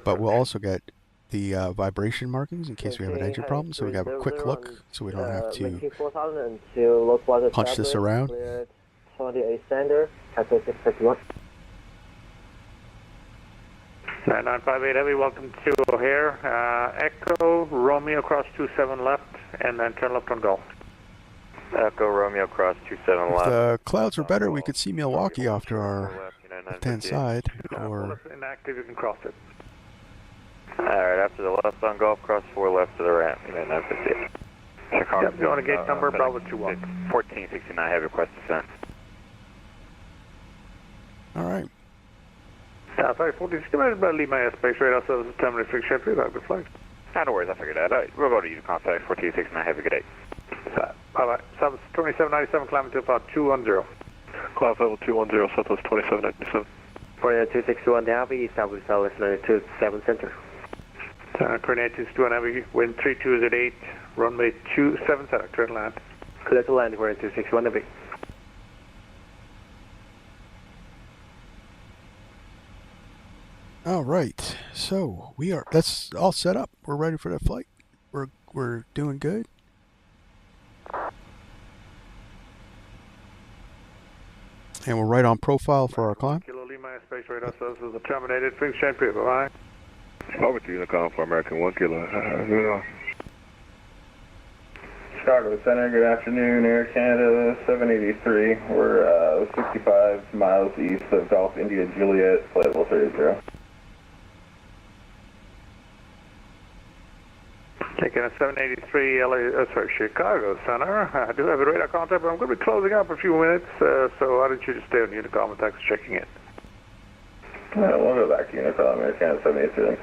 But we'll also get the vibration markings in case we have an engine problem. So we have a quick look, so we don't have to punch this around. 28 standard, 651. 9958 Heavy, welcome to O'Hare. Echo Romeo cross 27 left, and then turn left on Golf. Echo Romeo cross 27 left. If the clouds were better, we could see Milwaukee off to our left-hand side. Or inactive, you can cross it. Alright, after the left on Golf, cross 4 left to the ramp, 958. Chicago. Yep, you want to gate number, Bravo 21. 1469, have request descent. Alright. Sorry, 1469, but leave my airspace radar service terminate fixed shape, please, have a good flight. No worries, I figured that. We'll go to you, contact 1469, have a good day. Bye-bye. South 2797, climbing to about 210. Cloud level 210, Southwest 2797. For 2621 Heavy, Southwest listener to 7 Center. Coordinate 221 Heavy, wind 32 is at 8, runway 27 Center, clear to land. Clear to land, for 2621 Heavy. all right, so that's all set up. We're ready for that flight. We're doing good. And we're right on profile for our climb. Kilo Lima space radar services are terminated. Fixed shape, bye-bye. Over to Unicom for American 1 Kilo. Chicago Center, good afternoon. Air Canada 783. We're 65 miles east of Golf India Juliet, flight level 30. Taking a 783 Chicago Center. I do have a radar contact, but I'm going to be closing up in a few minutes, so why don't you just stay on Unicom and thanks for checking in. Yeah, we'll go back to Unicom, Air Canada 783.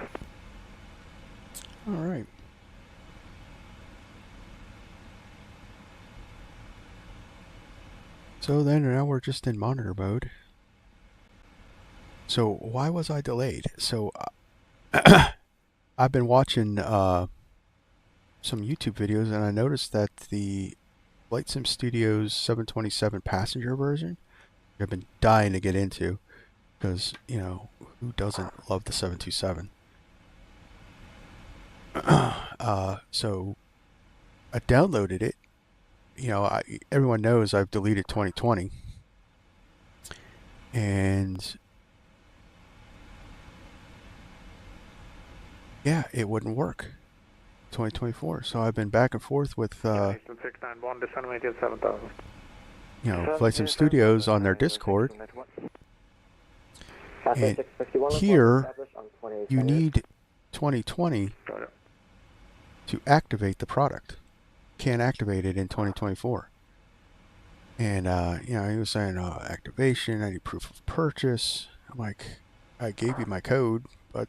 All right. So then now we're just in monitor mode. So why was I delayed? So I've been watching some YouTube videos, and I noticed that the VATSIM Studios 727 passenger version I've been dying to get into, because, you know, who doesn't love the 727? So I downloaded it. You know, everyone knows I've deleted 2020, and yeah, it wouldn't work. 2024. So I've been back and forth with you know, VATSIM Studios on their Discord. And here you need 2020 to activate the product. Can't activate it in 2024. And you know, he was saying, activation, I need proof of purchase. I'm like, I gave you my code, but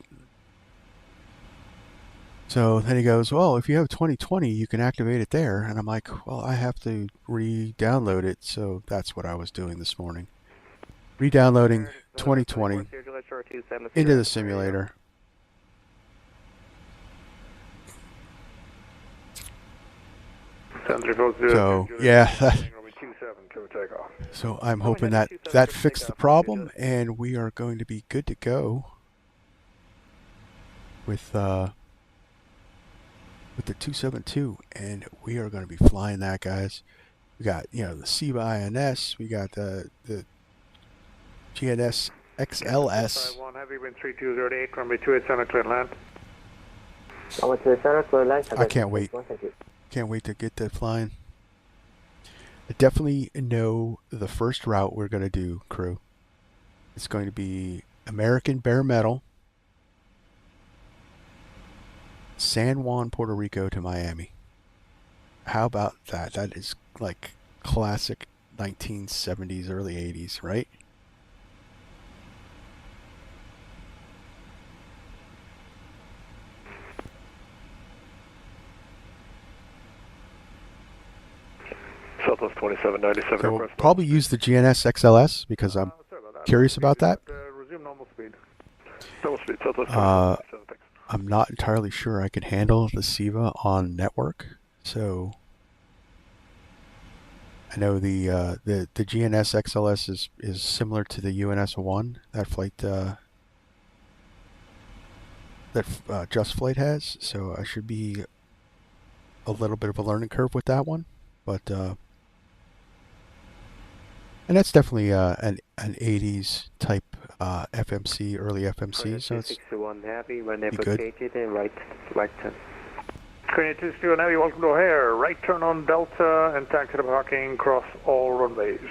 so then he goes, well, if you have 2020, you can activate it there. And I'm like, well, I have to re-download it. So that's what I was doing this morning. Re-downloading 2020 into the simulator. So, yeah. So I'm hoping that fixed the problem, and we are going to be good to go with the 272, and we are going to be flying that, guys. We got, you know, the CYYZ, we got the GNS XLS. I can't wait. Can't wait to get that flying. I definitely know the first route we're going to do, crew. It's going to be American Bare Metal, San Juan, Puerto Rico to Miami. How about that? That is like classic 1970s, early 80s, right? Southwest 2797. So we'll probably use the GNS XLS because I'm curious about that. Resume normal speed. Normal speed, Southwest 2797, thanks. I'm not entirely sure I can handle the SIVA on network, so I know the GNS XLS is similar to the UNS-1, that flight that Just Flight has, so I should be a little bit of a learning curve with that one, but And that's definitely an 80s type FMC, early FMC, so it's 261 Heavy, when be good. navigated and right turn. 2261 Heavy, welcome to O'Hare. Right turn on Delta and taxi to parking, cross all runways.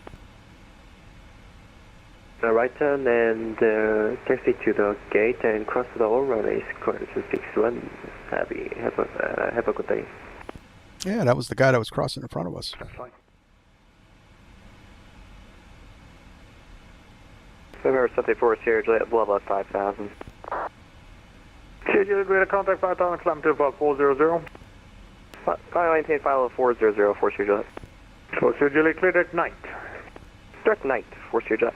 Right turn and taxi to the gate and cross the all runways. 2261 Heavy, have a good day. Yeah, that was the guy that was crossing in front of us. That's fine. November 74, Sierra Juliet, level at 5,000. Sierra Juliet, radar contact 5,000, climb to about 400. Final maintain file of 400 for Sierra Juliet. So Sierra Juliet, clear direct night. Direct night for Sierra Juliet.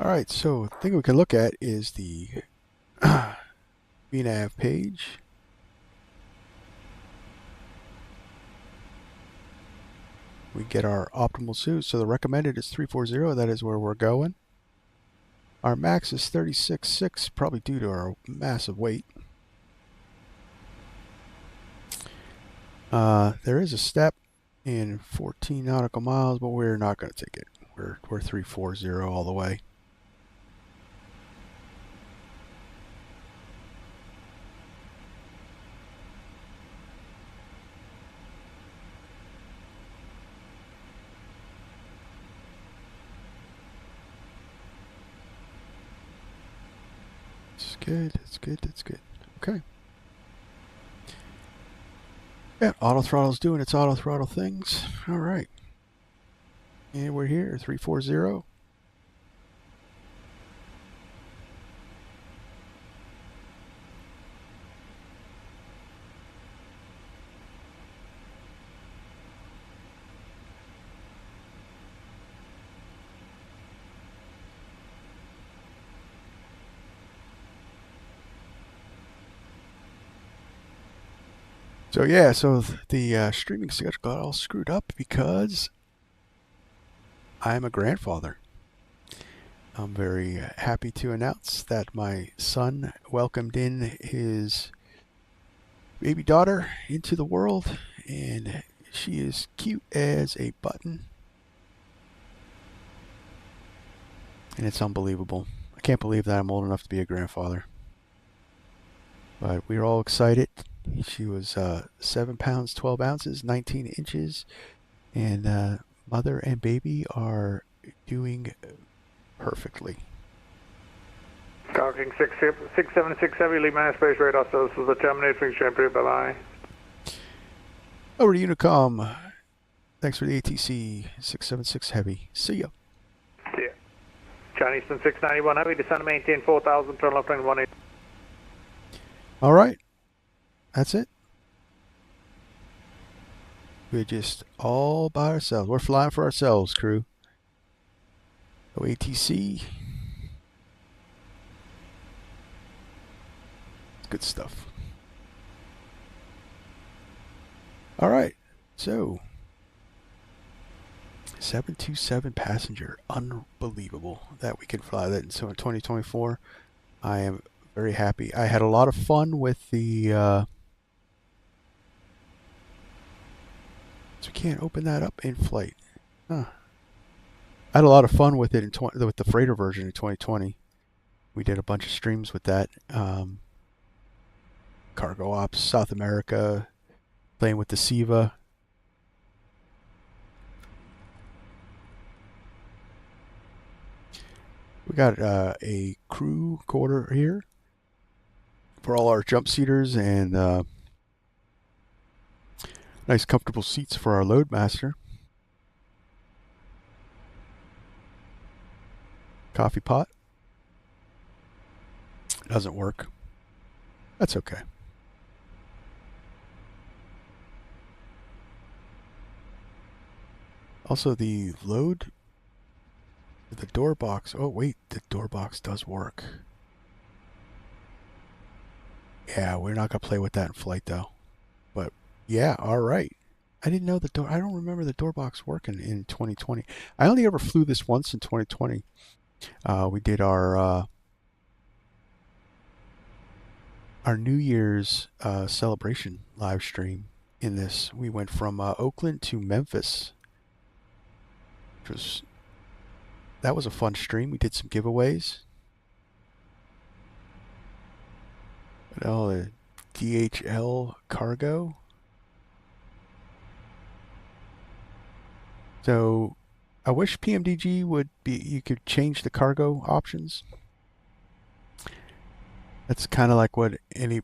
All right, so the thing we can look at is the VNAV page. We get our optimal suit. So the recommended is 340. That is where we're going. Our max is 36.6, probably due to our massive weight. There is a step in 14 nautical miles, but we're not going to take it. We're 340 all the way. Good, it's good, it's good. Okay. Yeah, auto throttle's doing its auto throttle things. All right. And we're here, 340. So yeah, so the streaming schedule got all screwed up because I'm a grandfather. I'm very happy to announce that my son welcomed in his baby daughter into the world, and she is cute as a button. And it's unbelievable. I can't believe that I'm old enough to be a grandfather. But we're all excited. She was 7 pounds, 12 ounces, 19 inches. And mother and baby are doing perfectly. King 676 Heavy, Lima Space Radar Services will terminate for Champagne Bye-bye. Over to Unicom. Thanks for the ATC 676 Heavy. See ya. See ya. Chinese 691 Heavy, descend to maintain 4,000, turn left and 18. All right. That's it. We're just all by ourselves. We're flying for ourselves, crew. No ATC. Good stuff. All right. So, 727 passenger. Unbelievable that we can fly that in 2024. I am very happy. I had a lot of fun with the... So we can't open that up in flight. Huh. I had a lot of fun with it with the freighter version in 2020. We did a bunch of streams with that. Cargo ops, South America, playing with the SIVA. We got a crew quarter here for all our jump seaters and nice comfortable seats for our loadmaster. Coffee pot. Doesn't work. That's okay. Also the load, the door box. Oh wait, the door box does work. Yeah, we're not gonna play with that in flight though. But yeah, all right. I didn't know the door. I don't remember the door box working in 2020. I only ever flew this once in 2020. We did our New Year's celebration live stream, in this. We went from Oakland to Memphis, that was a fun stream. We did some giveaways. The DHL cargo. So I wish PMDG would be, you could change the cargo options. That's kind of like what any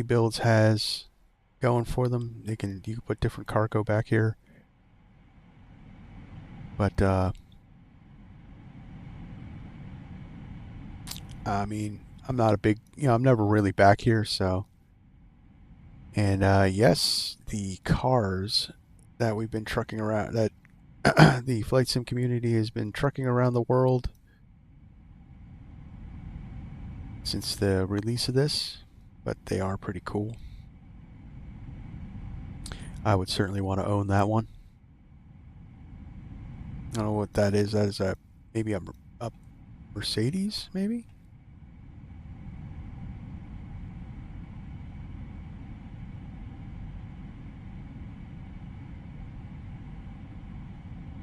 builds has going for them. You can put different cargo back here. But I mean, I'm not a big, I'm never really back here, so. And yes, the cars that we've been trucking around, that the flight sim community has been trucking around the world since the release of this, but they are pretty cool. I would certainly want to own that one. I don't know what that is. That is maybe a Mercedes, maybe?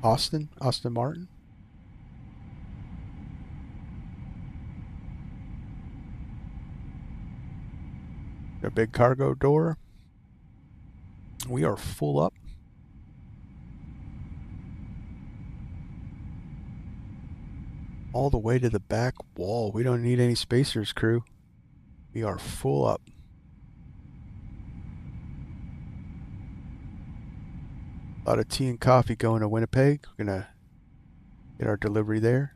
Austin Martin. A big cargo door. We are full up. All the way to the back wall. We don't need any spacers, crew. We are full up. A lot of tea and coffee going to Winnipeg. We're going to get our delivery there.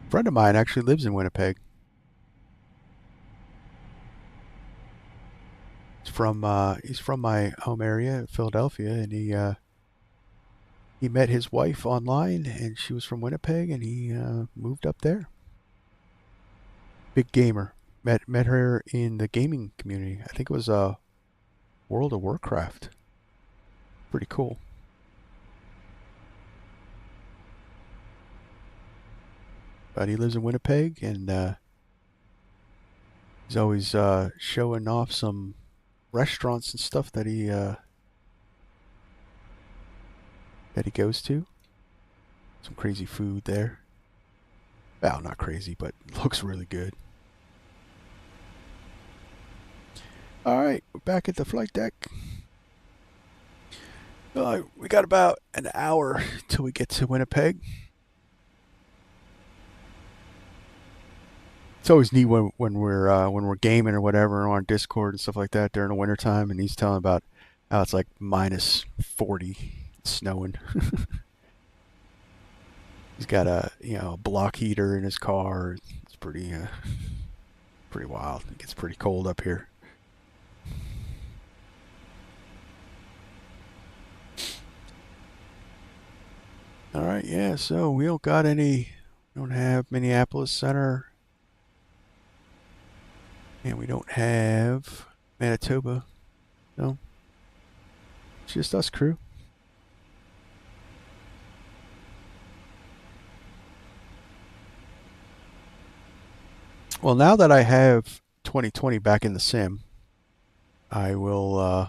A friend of mine actually lives in Winnipeg. He's from my home area, Philadelphia, and he met his wife online, and she was from Winnipeg, and he moved up there. Big gamer. Met her in the gaming community. I think it was World of Warcraft. Pretty cool. But he lives in Winnipeg, and he's always showing off some restaurants and stuff that he goes to. Some crazy food there. Well, not crazy, but looks really good. Alright, we're back at the flight deck. We got about an hour till we get to Winnipeg. It's always neat when we're gaming or whatever on Discord and stuff like that during the wintertime, and he's telling about how it's like minus 40, snowing. He's got a block heater in his car. It's pretty wild. It gets pretty cold up here. All right, yeah. So we don't have Minneapolis Center, and we don't have Manitoba. No, it's just us, crew. Well, now that I have 2020 back in the sim, I will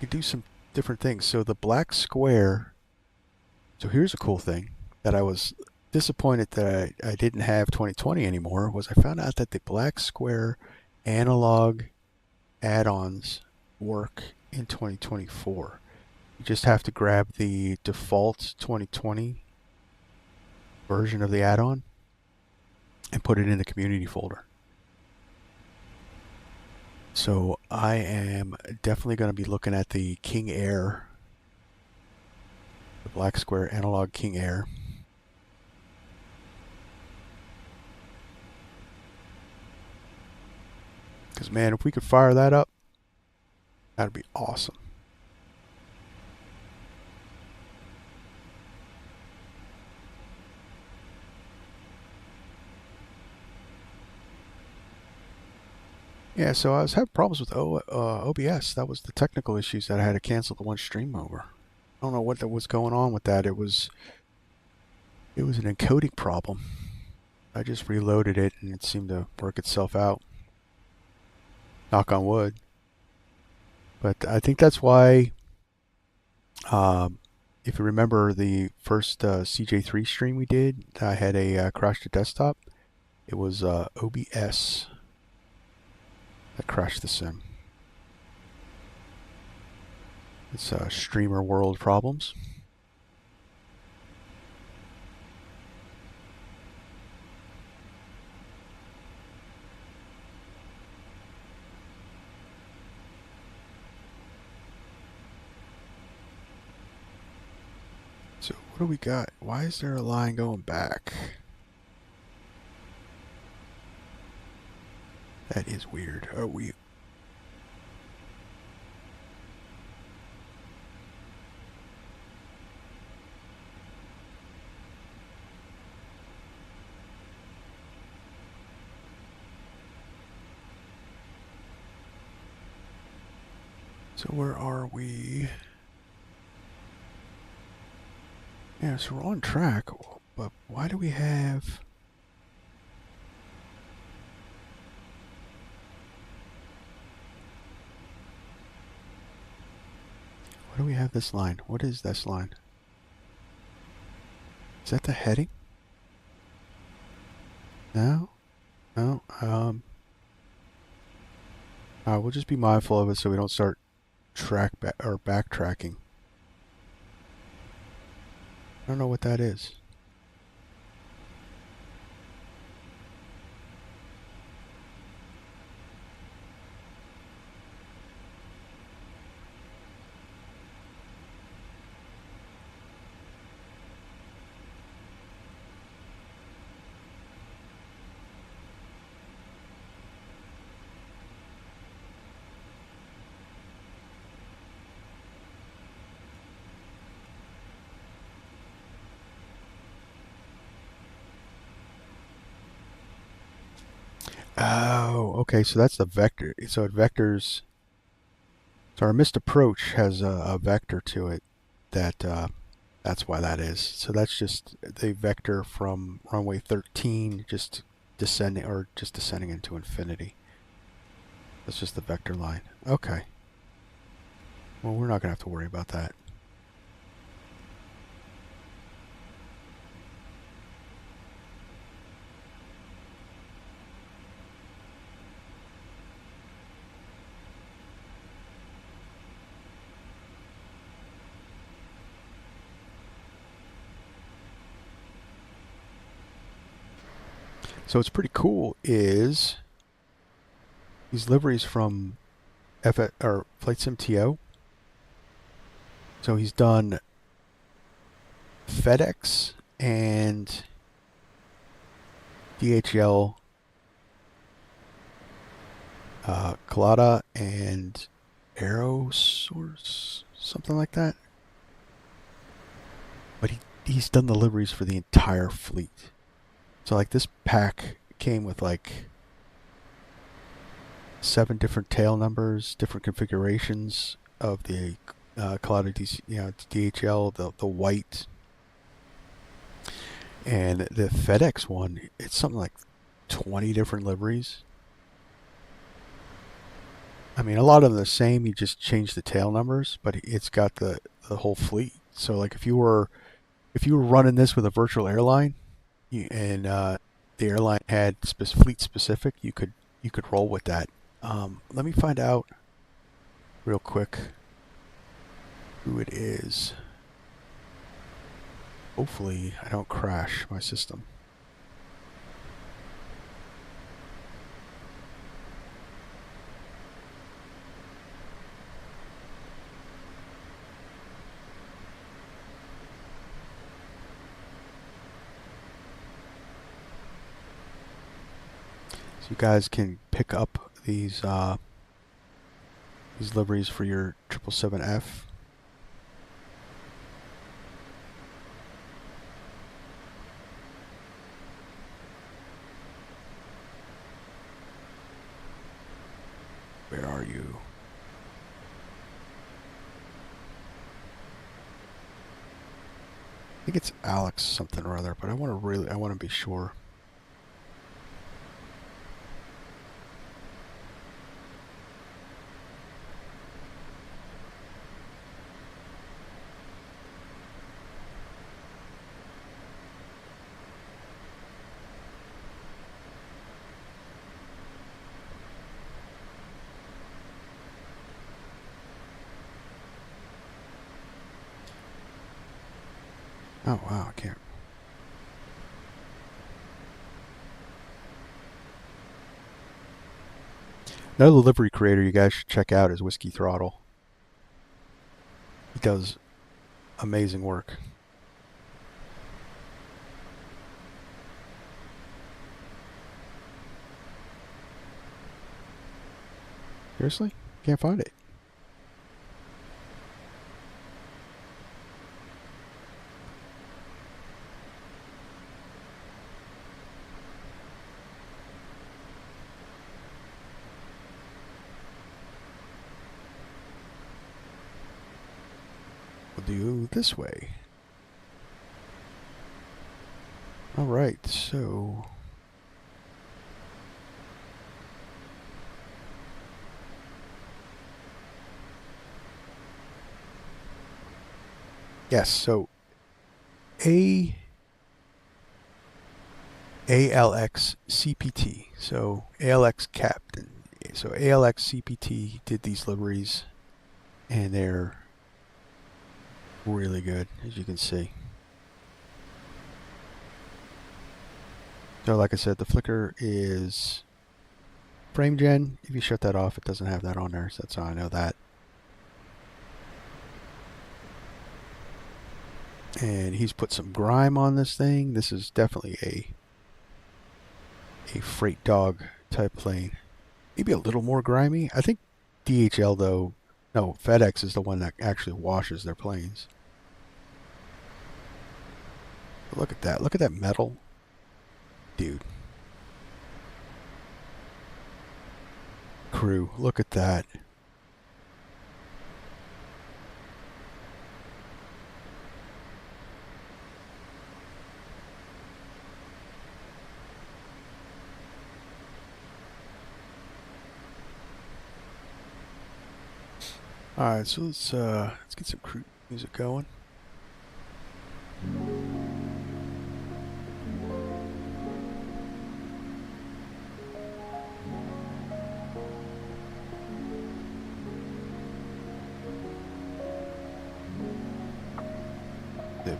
do some different things. So the black square, so here's a cool thing that I was disappointed that I didn't have 2020 anymore, was I found out that the black square analog add-ons work in 2024. You just have to grab the default 2020 version of the add-on and put it in the community folder. So I am definitely going to be looking at the King Air, the black square analog King Air. Because man, if we could fire that up, that'd be awesome. Yeah, so I was having problems with OBS. That was the technical issues that I had to cancel the one stream over. I don't know what was going on with that. It was an encoding problem. I just reloaded it and it seemed to work itself out. Knock on wood. But I think that's why, if you remember the first CJ3 stream we did, I had a crash to desktop. It was OBS that crashed the sim. It's streamer world problems. So what do we got? Why is there a line going back? That is weird. Are we... So where are we? Yeah, so we're on track, but why do we have... Why do we have this line? What is this line? Is that the heading? No? No? We'll just be mindful of it so we don't start backtracking. I don't know what that is. Oh, okay, so that's the vector. So it vectors... So our missed approach has a vector to it that's why that is. So that's just the vector from runway 13 just descending into infinity. That's just the vector line. Okay. Well, we're not going to have to worry about that. So what's pretty cool is these liveries from FlightSim TO. So he's done FedEx and DHL, Kalitta and Aerosource, something like that. But he's done the liveries for the entire fleet. So like this pack came with like 7 different tail numbers, different configurations of the Kalitta DHL, the white, and the FedEx one. It's something like 20 different liveries. I mean, a lot of them are the same. You just change the tail numbers, but it's got the whole fleet. So like if you were running this with a virtual airline, and the airline had fleet specific, you could roll with that. Let me find out real quick who it is. Hopefully I don't crash my system. You guys can pick up these liveries for your 777F. think it's Alex something or other, but I want to be sure. Oh wow, I can't. Another livery creator you guys should check out is Whiskey Throttle. He does amazing work. Seriously? Can't find it. Do this way. All right, so yes, so ALX CPT, so ALX Captain, so ALX CPT did these liveries, and they're really good, as you can see. So like I said, the flicker is frame gen. If you shut that off, it doesn't have that on there, so that's how I know that. And he's put some grime on this thing. This is definitely a freight dog type plane. Maybe a little more grimy. I think DHL though, no, FedEx is the one that actually washes their planes. But look at that. Look at that metal. Dude. Crew, look at that. Alright, so let's get some crew music going. The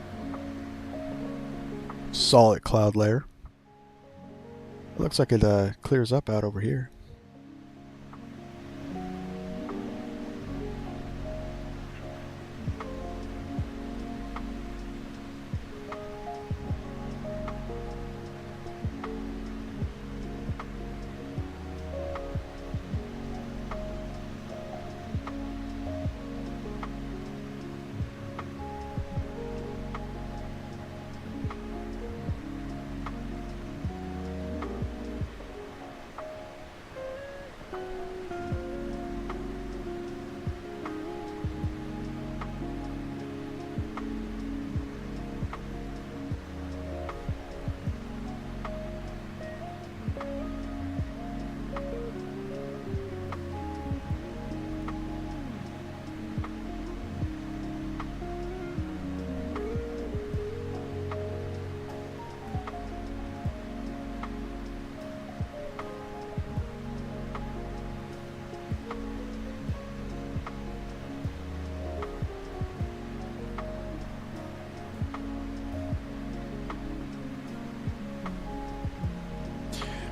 solid cloud layer. It looks like it clears up out over here.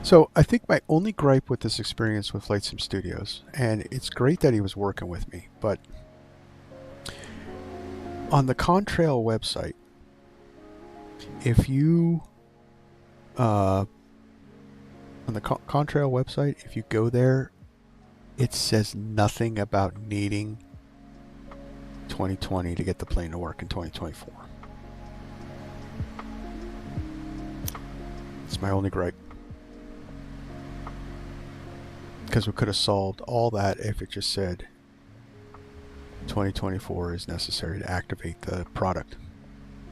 So I think my only gripe with this experience with Flight Sim Studios, and it's great that he was working with me, but on the Contrail website, if you on the Contrail website, if you go there, it says nothing about needing 2020 to get the plane to work in 2024. It's my only gripe. Because we could have solved all that if it just said 2024 is necessary to activate the product.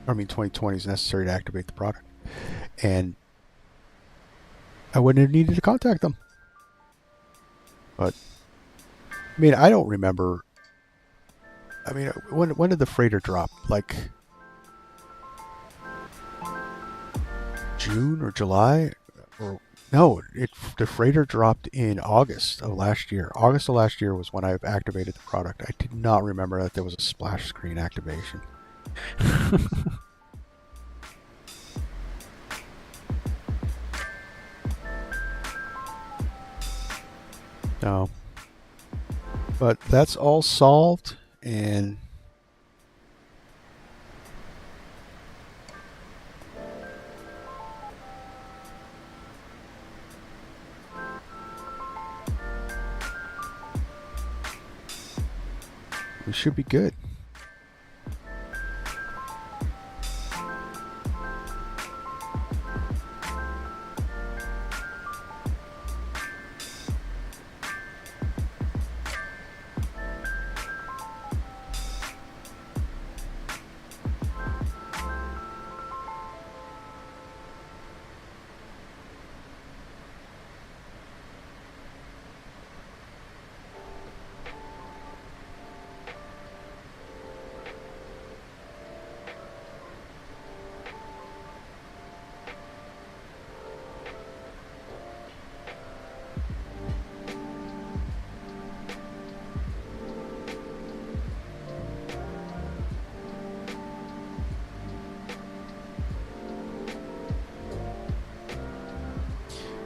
I mean 2020 is necessary to activate the product. And I wouldn't have needed to contact them. But, I mean, I don't remember. I mean, when did the freighter drop? Like June or July? Or no, the freighter dropped in August of last year. August of last year was when I activated the product. I did not remember that there was a splash screen activation. No. But that's all solved, and we should be good.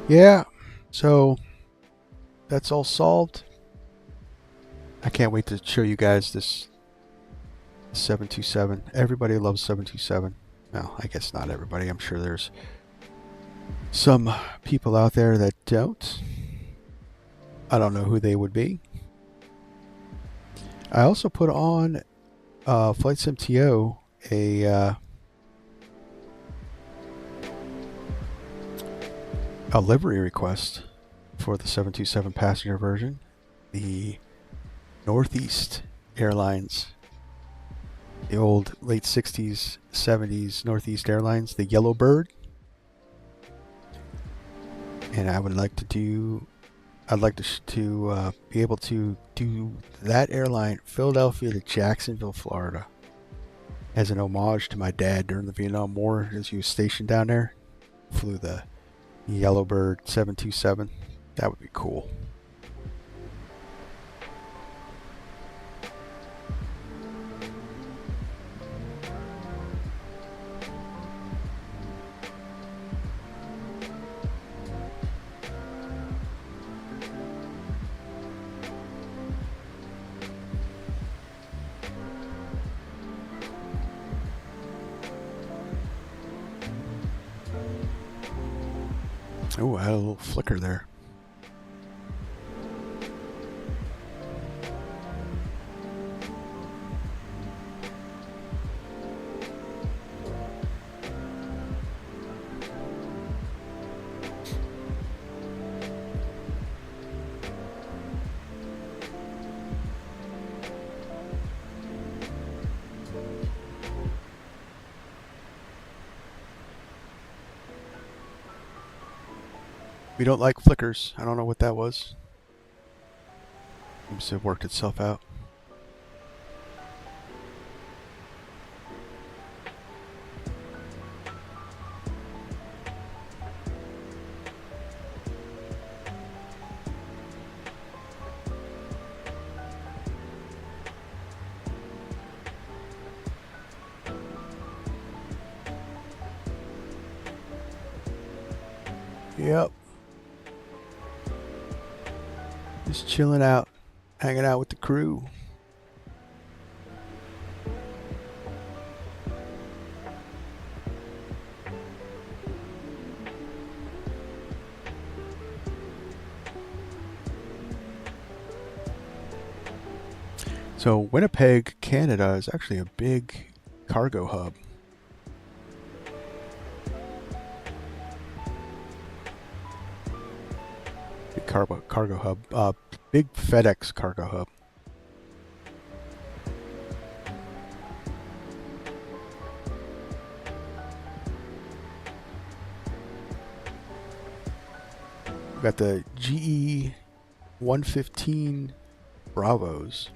Yeah, so that's all solved. I can't wait to show you guys this 727. Everybody loves 727. Well, I guess not everybody. I'm sure there's some people out there that don't. I don't know who they would be. I also put on Flight Sim TO a livery request for the 727 passenger version. The Northeast Airlines, the old late 60s, 70s Northeast Airlines, the Yellow Bird. And I would like to do, I'd like to be able to do that airline, Philadelphia to Jacksonville, Florida, as an homage to my dad during the Vietnam War, as he was stationed down there. Flew the Yellowbird 727. That would be cool. Oh, I had a little flicker there. We don't like flickers. I don't know what that was. Seems to have worked itself out. Yep. Just chilling out, hanging out with the crew. So Winnipeg, Canada is actually a big cargo hub. Big cargo hub. Big FedEx cargo hub. We got the GE 115 Bravos.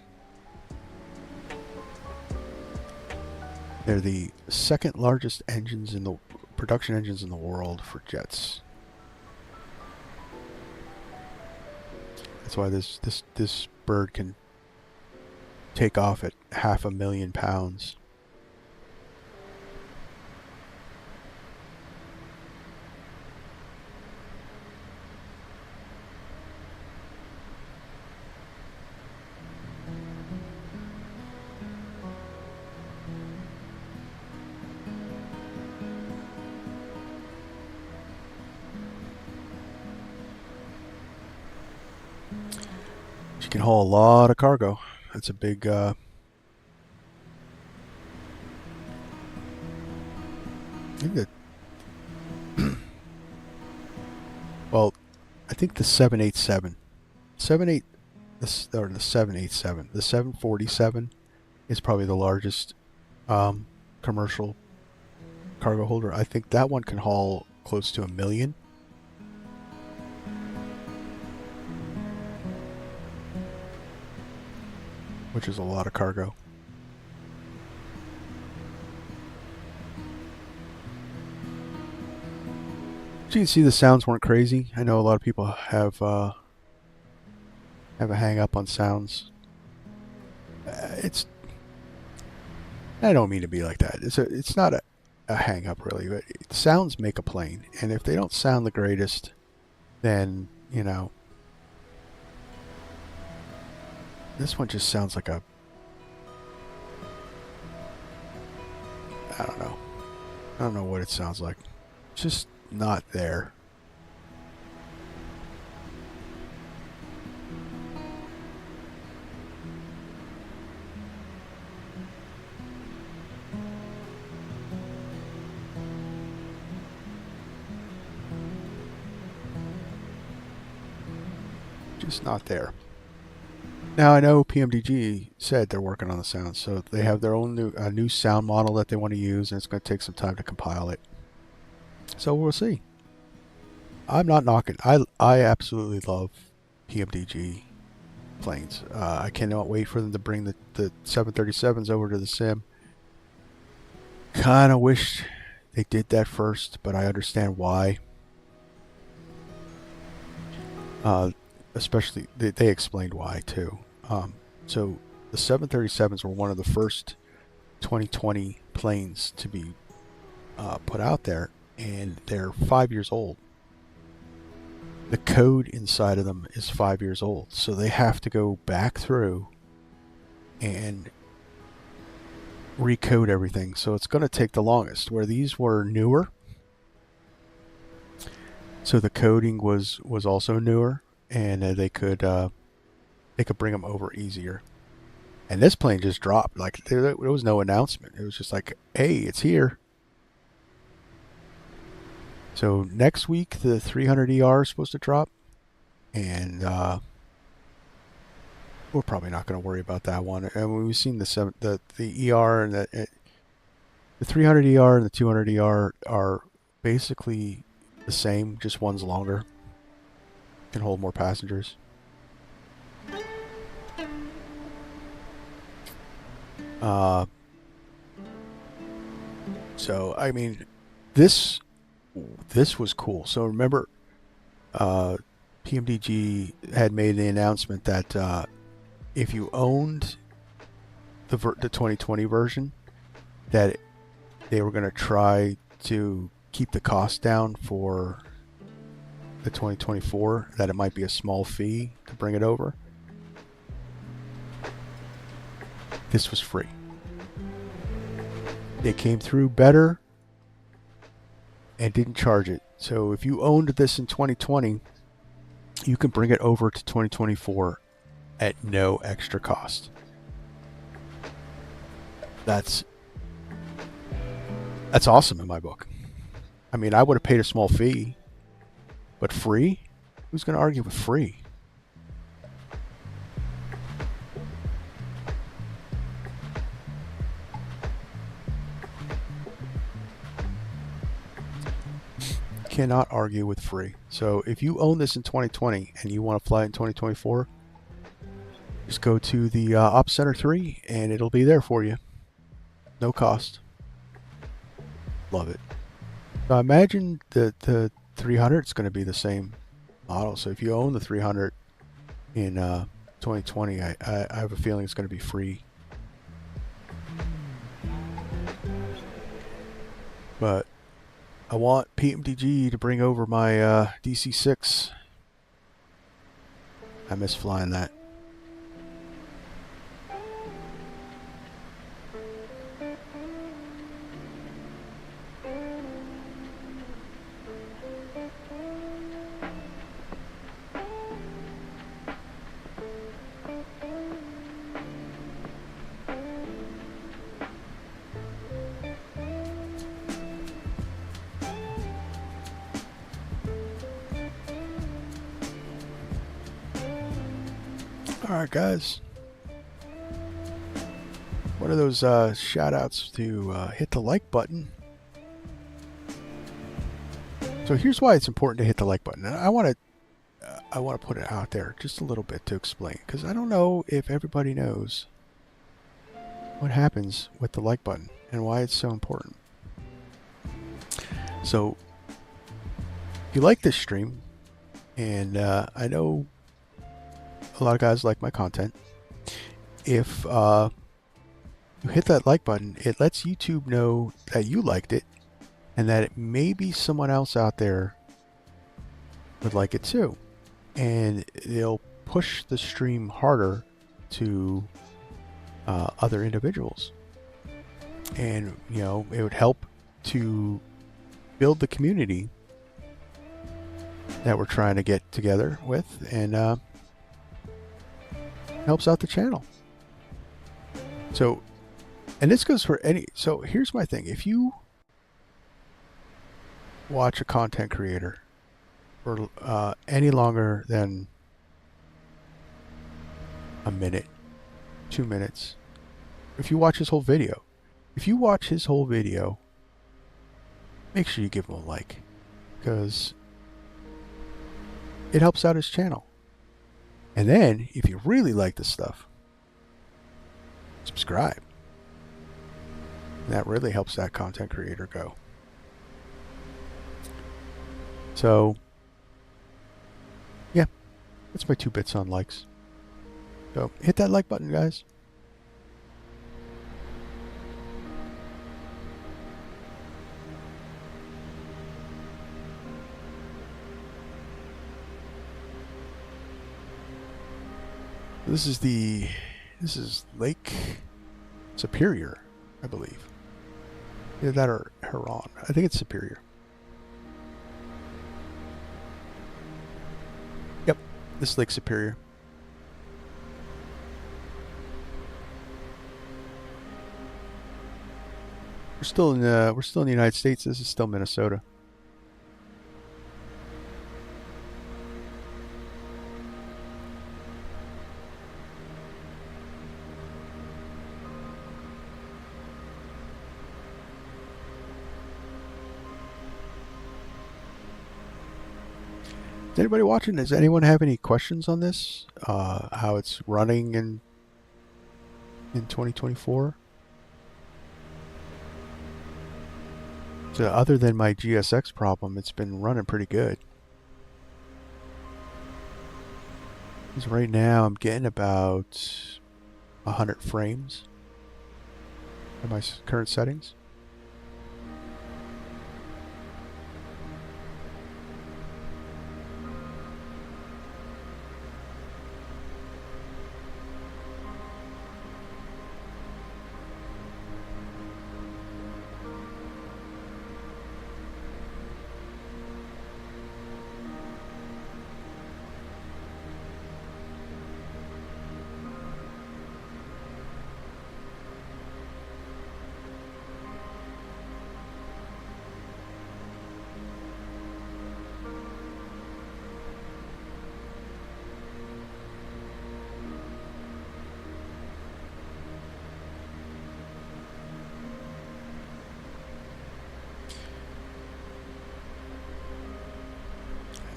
They're the second largest engines in the production engines in the world for jets. That's why this bird can take off at 500,000 pounds. She can haul a lot of cargo. That's a big well, I think the 787, the 787, the 747 is probably the largest commercial cargo holder. I think that one can haul close to 1 million. Which is a lot of cargo. As you can see, the sounds weren't crazy. I know a lot of people have a hang up on sounds. I don't mean to be like that. It's not a hang up really, but sounds make a plane, and if they don't sound the greatest, then you know. This one just sounds like a... I don't know. I don't know what it sounds like. It's just not there. Just not there. Now I know PMDG said they're working on the sound, so they have their own new sound model that they want to use, and it's going to take some time to compile it. So we'll see. I'm not knocking. I absolutely love PMDG planes. I cannot wait for them to bring the 737s over to the sim. Kind of wish they did that first, but I understand why. Especially, they explained why too. So the 737s were one of the first 2020 planes to be put out there, and they're 5 years old. The code inside of them is 5 years old, so they have to go back through and recode everything. So it's going to take the longest. Where these were newer, so the coding was also newer, and they could bring them over easier. And this plane just dropped. Like there was no announcement. It was just like, hey, it's here. So next week the 300ER is supposed to drop, and we're probably not going to worry about that one. And we've seen the ER and the 300ER and the 200ER are basically the same, just one's longer. Can hold more passengers. So I mean, this was cool. So remember, PMDG had made the announcement that if you owned the 2020 version, that they were going to try to keep the cost down for the 2024, that it might be a small fee to bring it over. This was free. They came through better and didn't charge it. So if you owned this in 2020, you can bring it over to 2024 at no extra cost. That's awesome in my book. I mean, I would have paid a small fee, but free? Who's going to argue with free? cannot argue with free. So if you own this in 2020 and you want to fly in 2024, just go to the Ops Center 3 and it'll be there for you. No cost. Love it. So I imagine the 300 is going to be the same model. So if you own the 300 in 2020, I have a feeling it's going to be free. But I want PMDG to bring over my DC-6. I miss flying that. Alright guys, one of those shout outs to hit the like button. So here's why it's important to hit the like button. And I want to put it out there just a little bit to explain, because I don't know if everybody knows what happens with the like button and why it's so important. So if you like this stream, and I know a lot of guys like my content, if you hit that like button, it lets YouTube know that you liked it and that maybe someone else out there would like it too, and they'll push the stream harder to other individuals, and you know, it would help to build the community that we're trying to get together with, and helps out the channel. So, and this goes for any, so here's my thing. If you watch a content creator for any longer than a minute, 2 minutes, if you watch his whole video, make sure you give him a like, because it helps out his channel. And then, if you really like the stuff, subscribe. That really helps that content creator go. So, yeah, that's my 2 bits on likes. So, hit that like button, guys. This is Lake Superior, I believe. Either that or Huron. I think it's Superior. Yep, this is Lake Superior. We're still in the United States. This is still Minnesota. Is anybody watching? Does anyone have any questions on this? How it's running in 2024? So other than my GSX problem, it's been running pretty good. Because right now I'm getting about 100 frames at my current settings.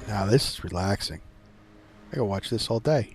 Now this is relaxing. I can watch this all day.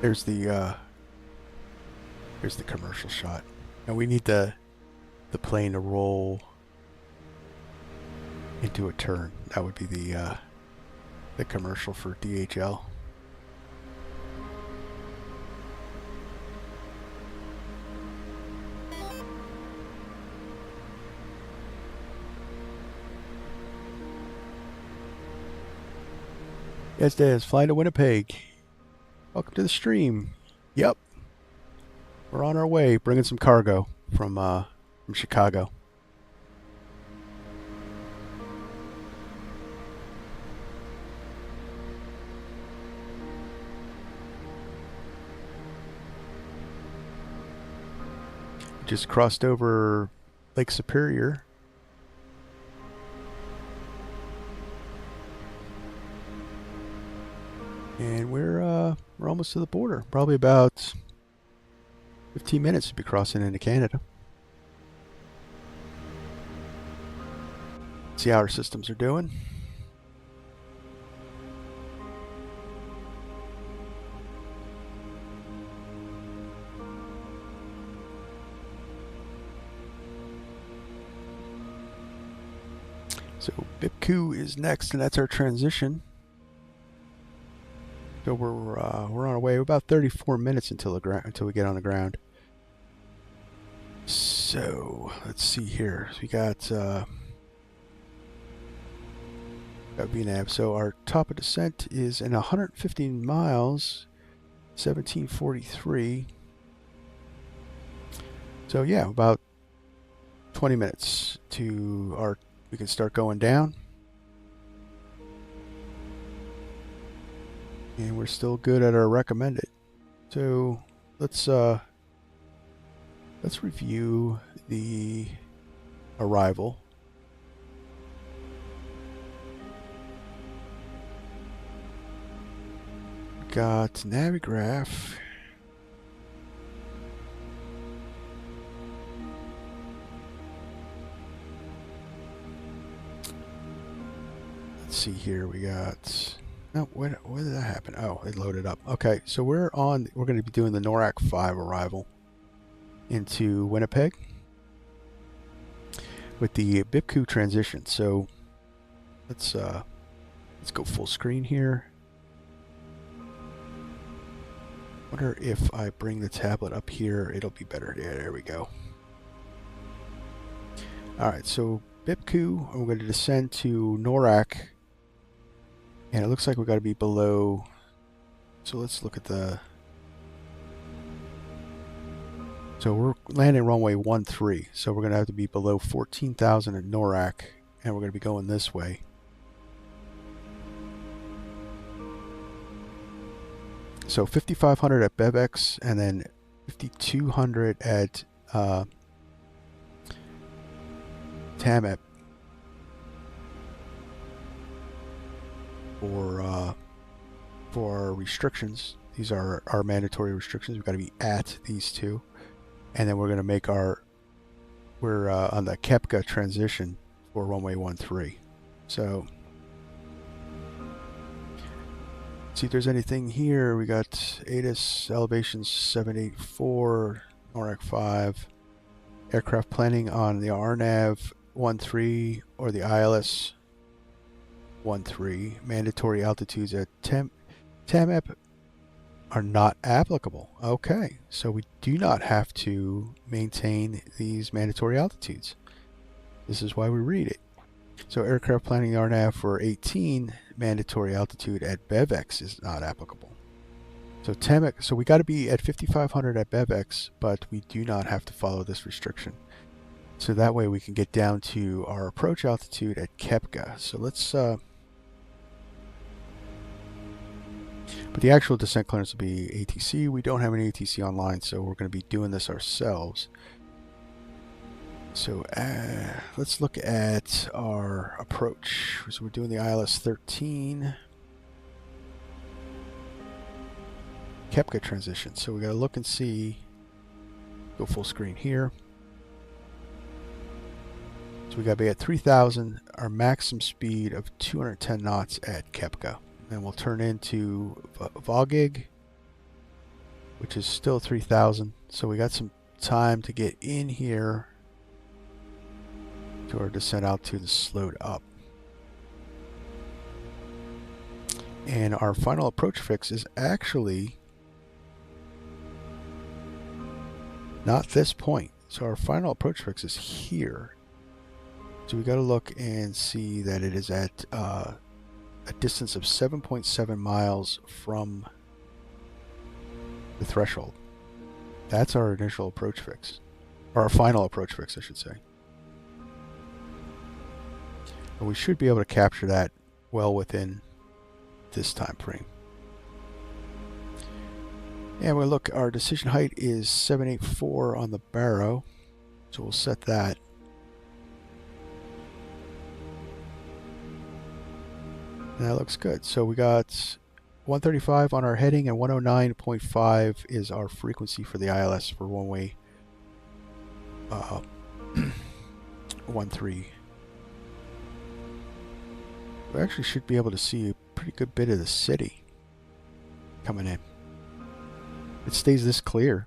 There's the commercial shot. Now we need the plane to roll into a turn. That would be the commercial for DHL. Yes, Daz, flying to Winnipeg. Welcome to the stream. Yep. We're on our way, bringing some cargo from Chicago. Just crossed over Lake Superior. And we're almost to the border. Probably about 15 minutes to be crossing into Canada. See how our systems are doing. So BIPKU is next, and that's our transition. So we're on our way. We're about 34 minutes until we get on the ground. So let's see here. So we got VNAV. So our top of descent is in 115 miles, 1743. So yeah, about 20 minutes to we can start going down. And we're still good at our recommended. So let's review the arrival. Got Navigraph. Let's see here. We got. No, where did that happen? Oh, it loaded up. Okay, so we're going to be doing the NORAC 5 arrival into Winnipeg with the BIPKU transition. So let's go full screen here. Wonder if I bring the tablet up here, it'll be better. Yeah, there we go. All right, so BIPKU, I'm going to descend to NORAC. And it looks like we got to be below. So let's look at so we're landing runway 13. So we're going to have to be below 14,000 at NORAC. And we're going to be going this way. So 5,500 at BevX and then 5,200 at TAMEP. For our restrictions. These are our mandatory restrictions. We've got to be at these two. And then we're going to make we're on the KEPKA transition for runway 13. So, see if there's anything here. We got ATIS elevations 784, NORAC 5, aircraft planning on the RNAV 13 or the ILS 13, mandatory altitudes at TAMEP are not applicable. Okay, so we do not have to maintain these mandatory altitudes. This is why we read it. So aircraft planning the RNAV for 18 mandatory altitude at BevX is not applicable. So TEMEC, so we got to be at 5,500 at BevX, but we do not have to follow this restriction. So that way we can get down to our approach altitude at KEPKA. So let's, but the actual descent clearance will be ATC. We don't have any ATC online, so we're going to be doing this ourselves. So let's look at our approach. So we're doing the ILS 13 KEPKA transition. So we got to look and see, go full screen here. So we got to be at 3,000, our maximum speed of 210 knots at KEPKA. And we'll turn into VOGIG, which is still 3,000. So we got some time to get in here to our descent altitude is slowed up. And our final approach fix is actually not this point. So our final approach fix is here. So we got to look and see that it is at a distance of 7.7 miles from the threshold. That's our initial approach fix, or our final approach fix, I should say. And we should be able to capture that well within this time frame. And we look, our decision height is 784 on the Barrow, so we'll set that. And that looks good. So we got 135 on our heading and 109.5 is our frequency for the ILS for one-way 13. We actually should be able to see a pretty good bit of the city coming in. It stays this clear.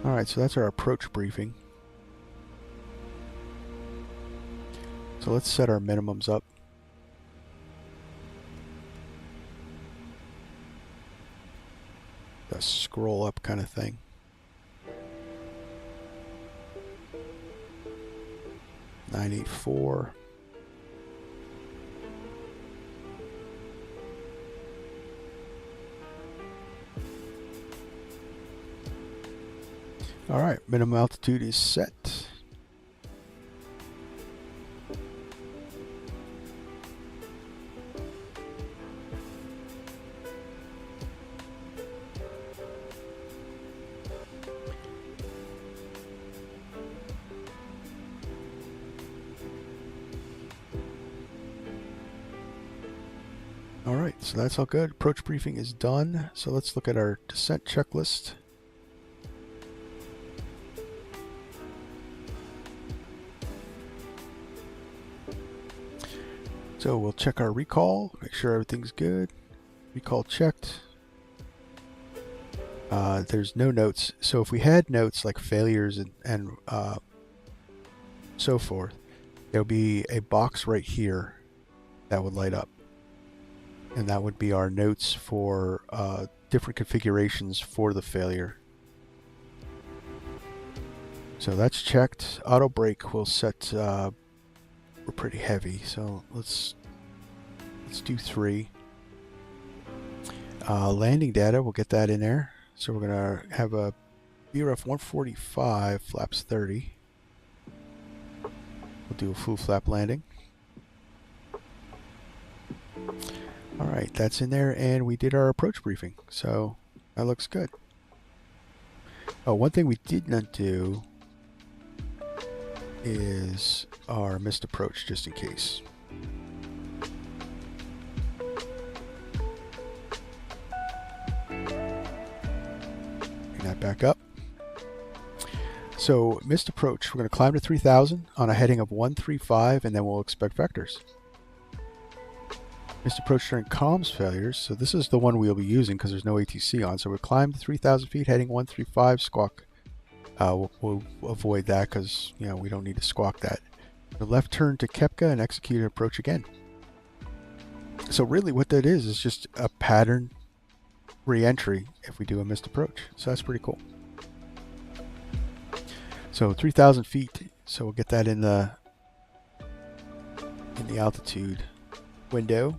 Alright, so that's our approach briefing. So let's set our minimums up. A scroll up kind of thing. .984. All right, minimum altitude is set. All right, so that's all good. Approach briefing is done. So let's look at our descent checklist. So we'll check our recall, make sure everything's good. Recall checked. There's no notes. So if we had notes like failures and so forth, there'll be a box right here that would light up. And that would be our notes for different configurations for the failure. So that's checked. Auto brake will set, we're pretty heavy, so let's do 3. Landing data, we'll get that in there. So we're gonna have a BRF 145 flaps 30. We'll do a full flap landing. All right, that's in there, and we did our approach briefing, so that looks good. Oh, one thing we did not do is our missed approach, just in case. Bring that back up. So missed approach, we're going to climb to 3,000 on a heading of 135, and then we'll expect vectors. Missed approach during comms failures. So this is the one we'll be using because there's no ATC on. So we'll climb to 3,000 feet, heading 135, squawk. We'll avoid that because, you know, we don't need to squawk that. So left turn to Kepka and execute approach again. So really what that is just a pattern re-entry if we do a missed approach. So that's pretty cool. So 3,000 feet. So we'll get that in the altitude window.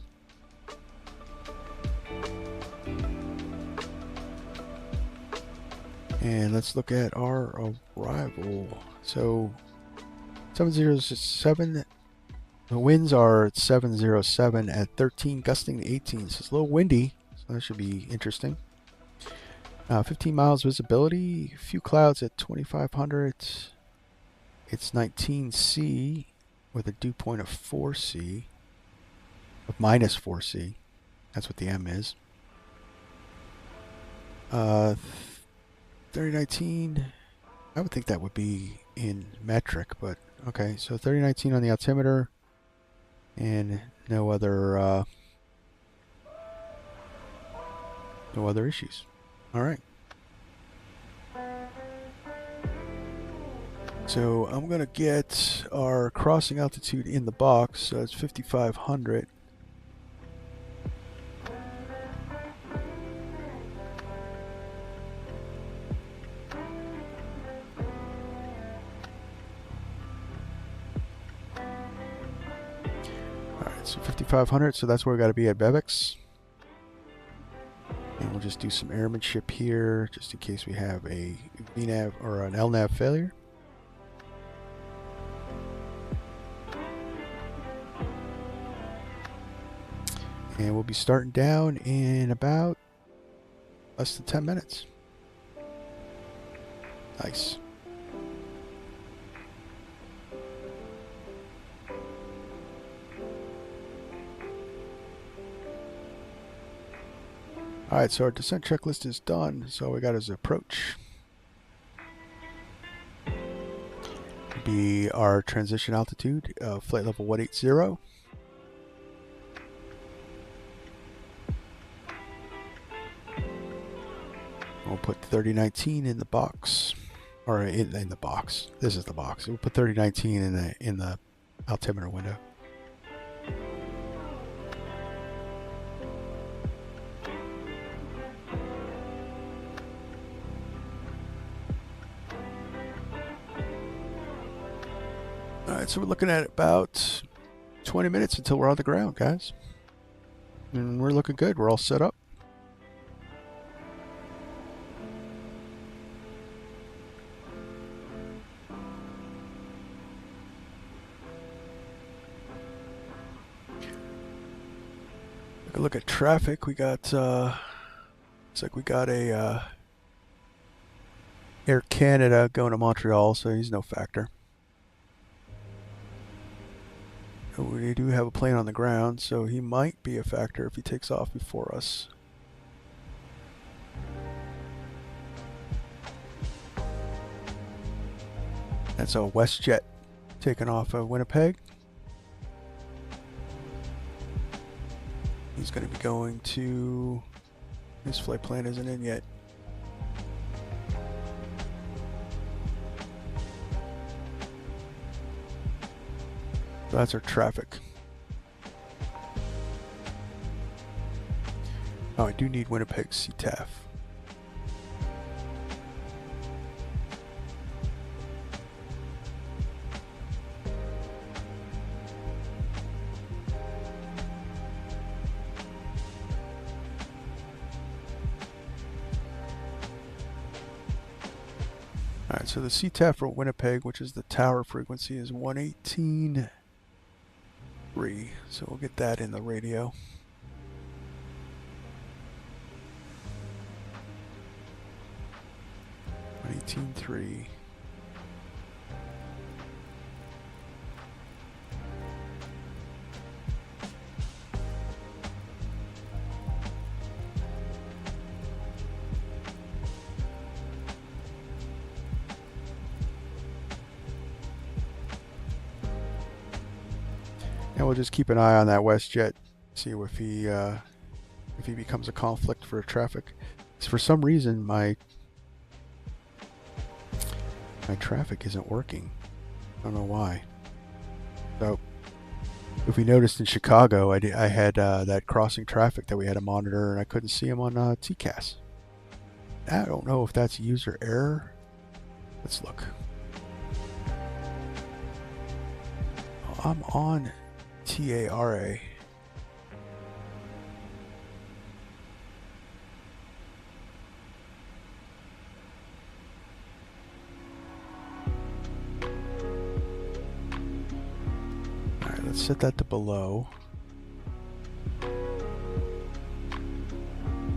And let's look at our arrival. So 707, the winds are at 707 at 13, gusting to 18. So it's a little windy, so that should be interesting. 15 miles visibility, a few clouds at 2,500. It's 19C with a dew point of 4C, of minus 4C. That's what the M is. 3019, I would think that would be in metric, but okay. So 3019 on the altimeter, and no other issues. All right. So I'm gonna get our crossing altitude in the box. So it's 5,500. So 5,500, so that's where we got to be at Bevex. And we'll just do some airmanship here, just in case we have a VNAV or an LNAV failure. And we'll be starting down in about less than 10 minutes. Nice. Alright, so our descent checklist is done. So all we got is approach. Be our transition altitude, flight level 180. We'll put 3019 in the box, or in the box. This is the box. We'll put 3019 in the altimeter window. Alright, so we're looking at about 20 minutes until we're on the ground, guys. And we're looking good. We're all set up. Take a look at traffic. We got, looks like we got a Air Canada going to Montreal, so he's no factor. We do have a plane on the ground, so he might be a factor if he takes off before us. That's a WestJet taking off of Winnipeg. He's going to be going to... His flight plan isn't in yet. So that's our traffic. Oh, I do need Winnipeg CTAF. Alright, so the CTAF for Winnipeg, which is the tower frequency, is 118.3. So we'll get that in the radio. .18.3. And we'll just keep an eye on that WestJet, see if he becomes a conflict for traffic. So for some reason, my traffic isn't working. I don't know why. So if we noticed in Chicago, I had that crossing traffic that we had to monitor, and I couldn't see them on TCAS. I don't know if that's user error. Let's look. I'm on TARA. Alright, let's set that to below.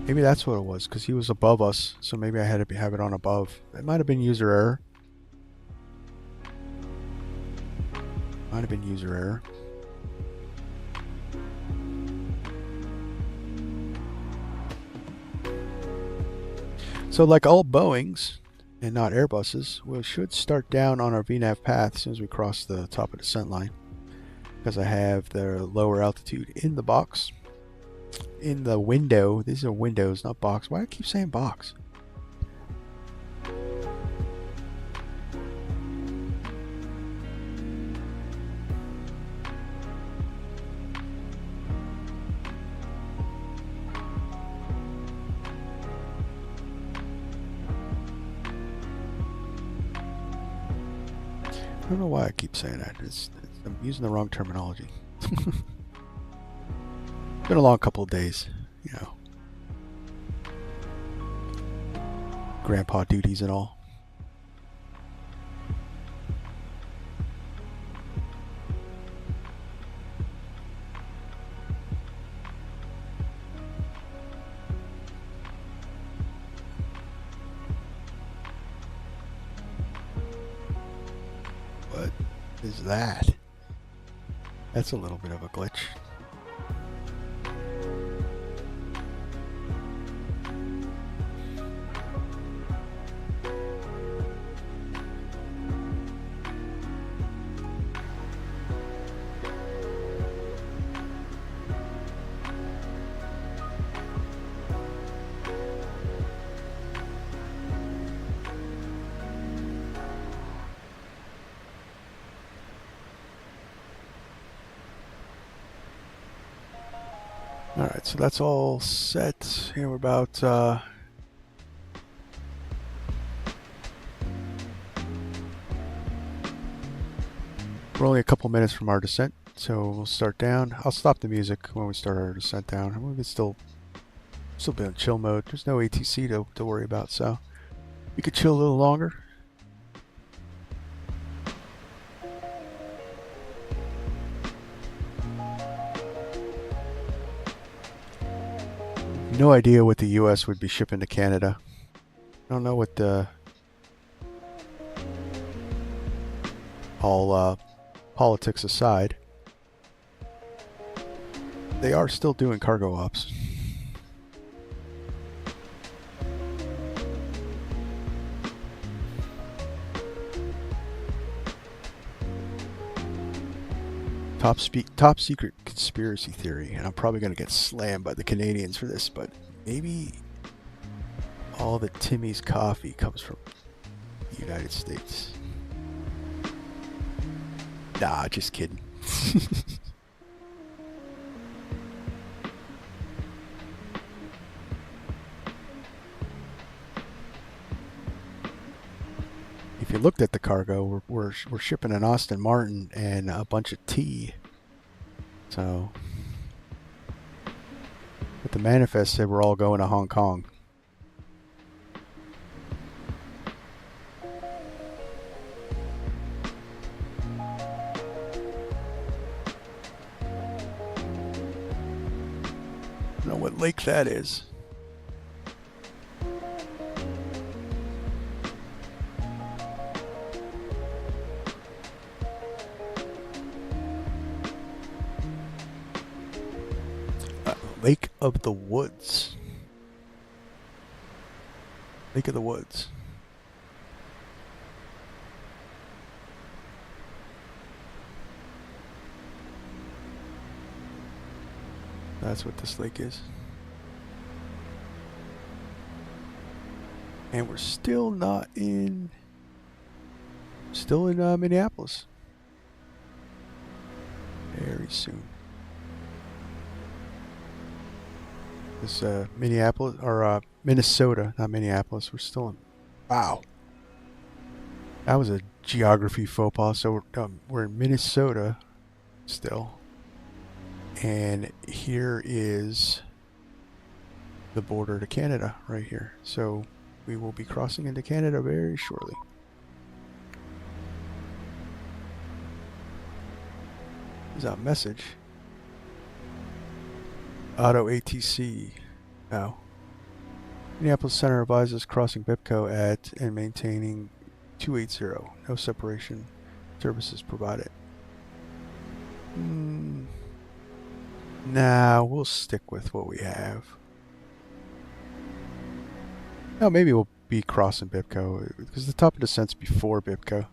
Maybe that's what it was, because he was above us, so maybe I had to have it on above. It might have been user error. Might have been user error. So like all Boeings, and not Airbuses, we should start down on our VNAV path as soon as we cross the top of the descent line. Because I have the lower altitude in the box. In the window. These are windows, not box. Why do I keep saying box? I don't know why I keep saying that. I'm using the wrong terminology. Been a long couple of days, you know. Grandpa duties and all. What is that? That's a little bit of a glitch. Alright, so that's all set. Here we're about we're only a couple minutes from our descent, so we'll start down. I'll stop the music when we start our descent down. We'll still be in chill mode. There's no ATC to worry about, so we could chill a little longer. No idea what the US would be shipping to Canada. I don't know what the all politics aside, they are still doing cargo ops. Top secret conspiracy theory, and I'm probably going to get slammed by the Canadians for this, but maybe all the Timmy's coffee comes from the United States. Nah, just kidding. If you looked at the cargo, we're shipping an Aston Martin and a bunch of tea. So, but the manifest said we're all going to Hong Kong. I don't know what lake that is. Lake of the Woods. Lake of the Woods. That's what this lake is. And we're still not in... Still in Minneapolis. pretty soon. This Minneapolis or Minnesota, not Minneapolis. We're still in. Wow, that was a geography faux pas. So we're in Minnesota still, and here is the border to Canada right here. So we will be crossing into Canada very shortly. There's a message. Auto ATC. Now, Minneapolis Center advises crossing BIPKU at and maintaining 280. No separation. Services provided. Nah, we'll stick with what we have. No, maybe we'll be crossing BIPKU because the top of descent's before BIPKU.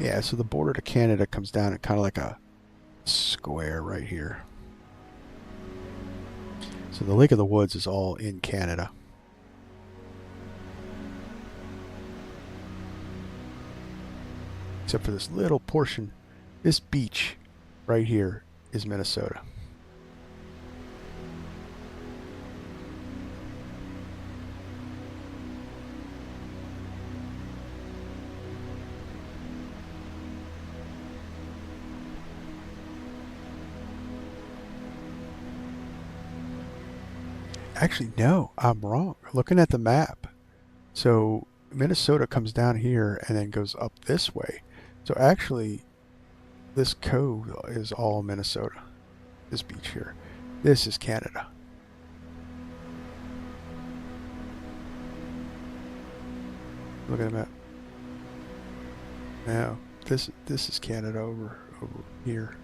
Yeah, so the border to Canada comes down at kind of like a square right here. So the Lake of the Woods is all in Canada. Except for this little portion. This beach right here is Minnesota. Actually, no, I'm wrong. Looking at the map. So Minnesota comes down here and then goes up this way. So actually, this cove is all Minnesota. This beach here. This is Canada. Look at the map. Now, this is Canada over here.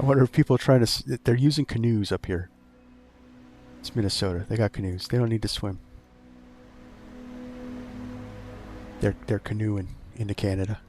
I wonder if people are trying to... They're using canoes up here. It's Minnesota. They got canoes. They don't need to swim. They're canoeing into Canada.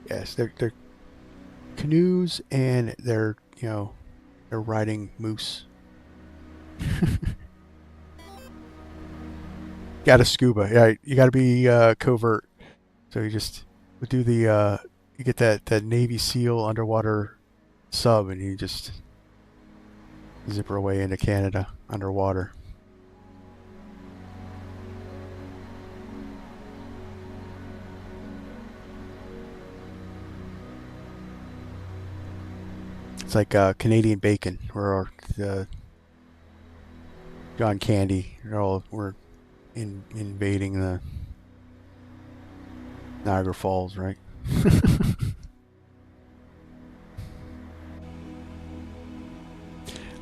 Yes, they're canoes and they're riding moose. Got to scuba. Yeah, you got to be covert. So you do the you get that Navy SEAL underwater sub and you just zipper away into Canada underwater. It's like Canadian bacon, or John Candy. We're invading the Niagara Falls, right?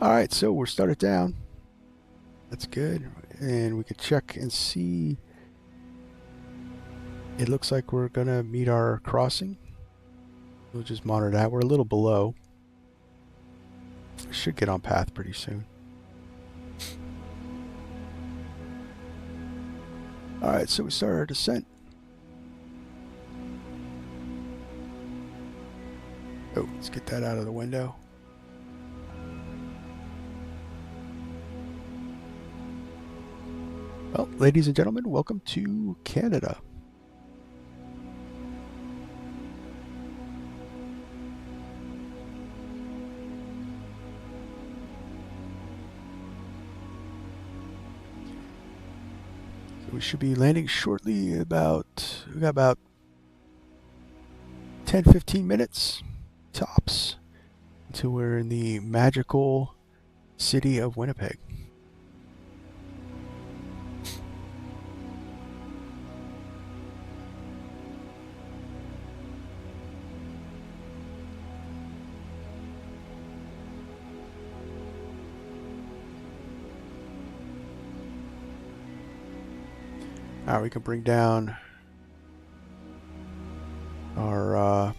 All right, so we're started down. That's good, and we could check and see. It looks like we're gonna meet our crossing. We'll just monitor that. We're a little below. Should get on path pretty soon. Alright, so we start our descent. Oh, let's get that out of the window. Well, ladies and gentlemen, welcome to Canada. We should be landing shortly. We got about 10-15 minutes tops until we're in the magical city of Winnipeg. Now we can bring down our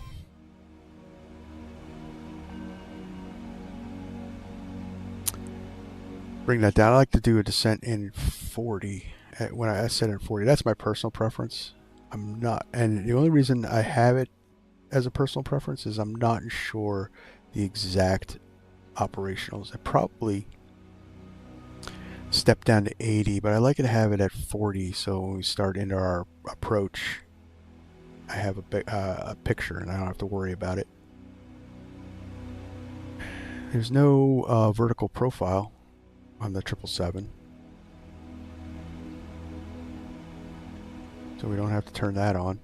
bring that down. I like to do a descent in 40. When I set it in 40, that's my personal preference. I'm not, and the only reason I have it as a personal preference is I'm not sure the exact operationals. I probably step down to 80, but I like to have it at 40, so when we start into our approach, I have a picture and I don't have to worry about it. There's no vertical profile on the 777, so we don't have to turn that on.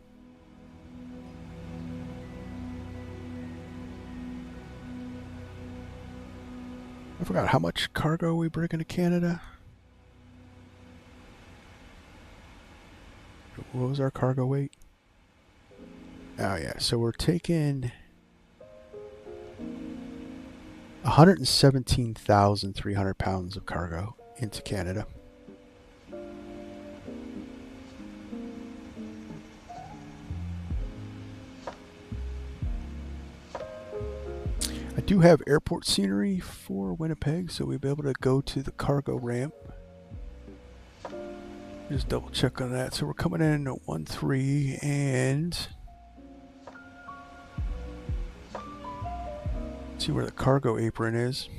I forgot how much cargo we bring into Canada. What was our cargo weight? Oh yeah, so we're taking 117,300 pounds of cargo into Canada. I do have airport scenery for Winnipeg, so we'll be able to go to the cargo ramp. Just double check on that. So we're coming in at 13 and see where the cargo apron is.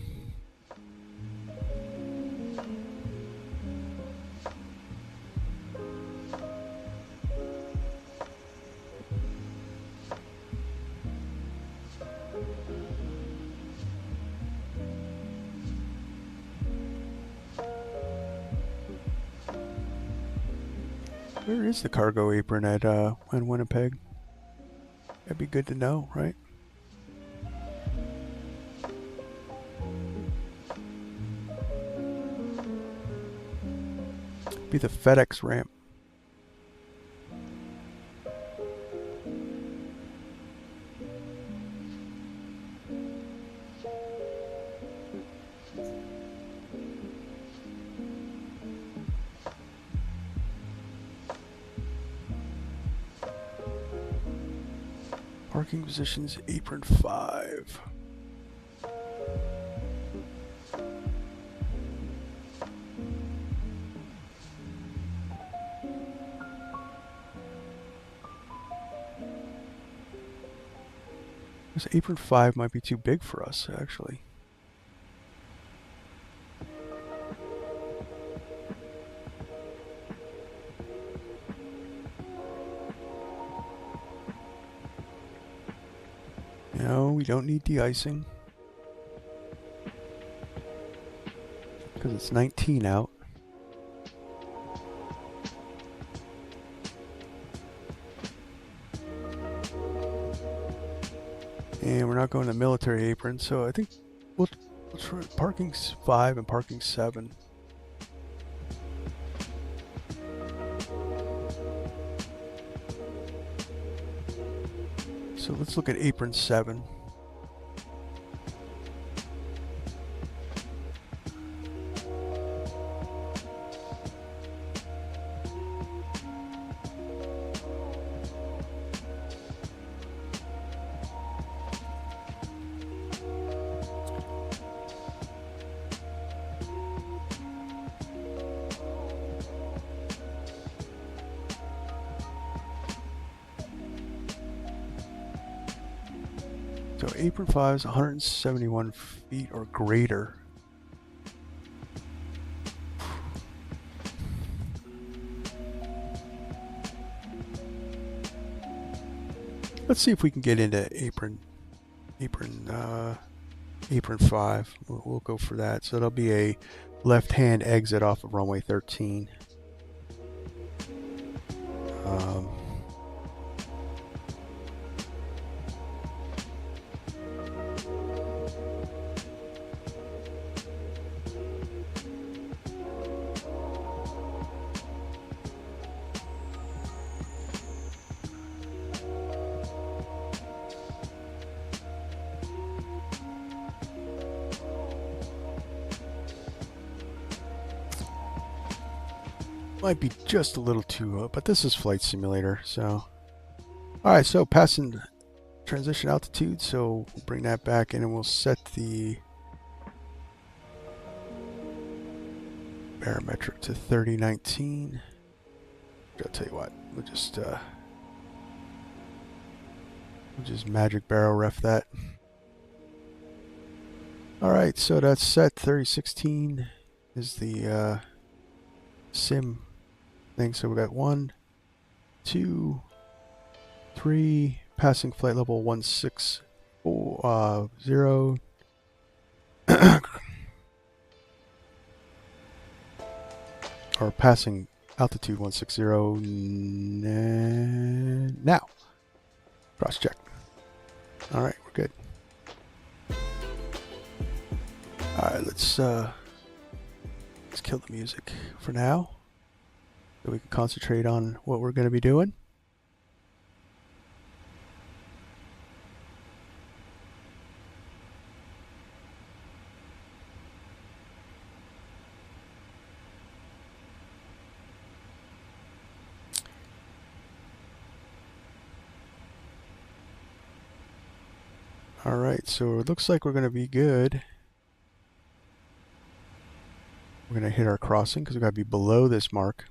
Where is the cargo apron at in Winnipeg? That'd be good to know, right? Be the FedEx ramp. Parking positions, apron 5. This apron 5 might be too big for us, actually. No, we don't need de-icing because it's 19 out. And we're not going to military apron, so I think we'll try parking 5 and parking 7. So let's look at apron 7. So apron 5 is 171 feet or greater. Let's see if we can get into apron 5. We'll go for that. So that'll be a left-hand exit off of runway 13. Might be just a little too, but this is Flight Simulator, so. Alright, so passing transition altitude, so we'll bring that back in and we'll set the barometric to 3019. I'll tell you what, we'll just magic barrel ref that. Alright, so that's set. 3016 is the sim thing. So we got 1, 2, 3, passing flight level 160, or passing altitude 160 now. Cross check. Alright, we're good. Alright, let's kill the music for now, so we can concentrate on what we're going to be doing. Alright, so it looks like we're going to be good. We're going to hit our crossing because we've got to be below this mark.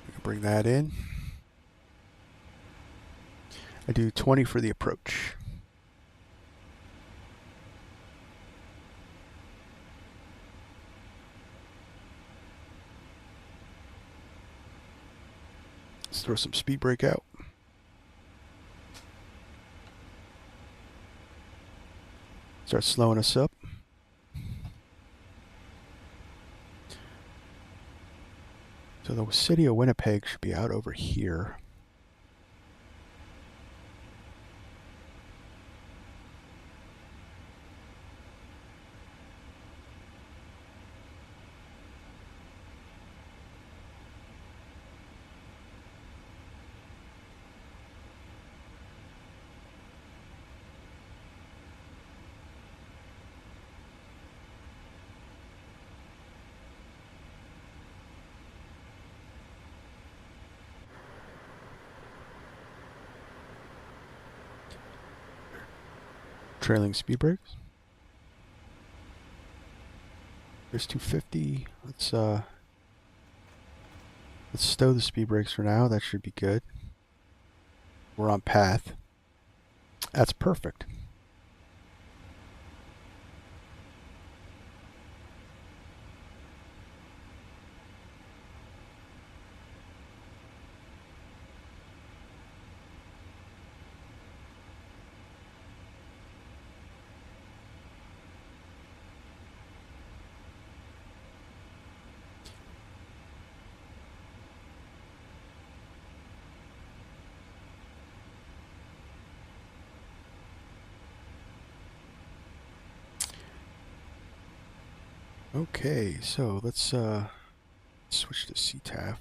We can bring that in. I do 20 for the approach. Let's throw some speed brake out. Start slowing us up. So the city of Winnipeg should be out over here. Trailing speed brakes. There's 250. Let's stow the speed brakes for now. That should be good. We're on path. That's perfect. Okay, so let's switch to CTAF.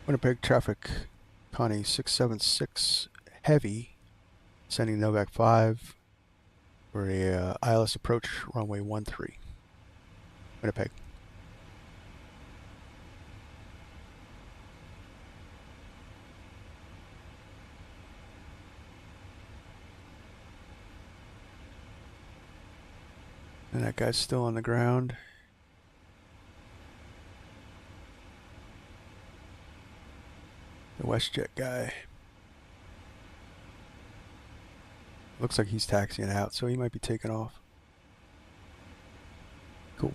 Winnipeg traffic, Connie 676 heavy, sending Novak 5 for a ILS approach runway 13. Winnipeg. And that guy's still on the ground. The WestJet guy. Looks like he's taxiing out, so he might be taking off. Cool.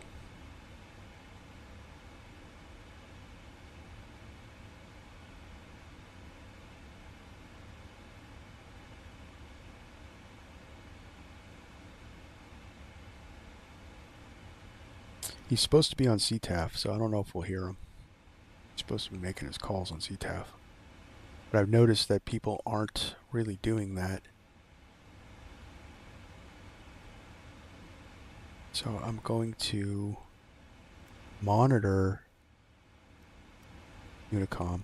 He's supposed to be on CTAF, so I don't know if we'll hear him. supposed to be making his calls on CTAF. But I've noticed that people aren't really doing that. So I'm going to monitor Unicom.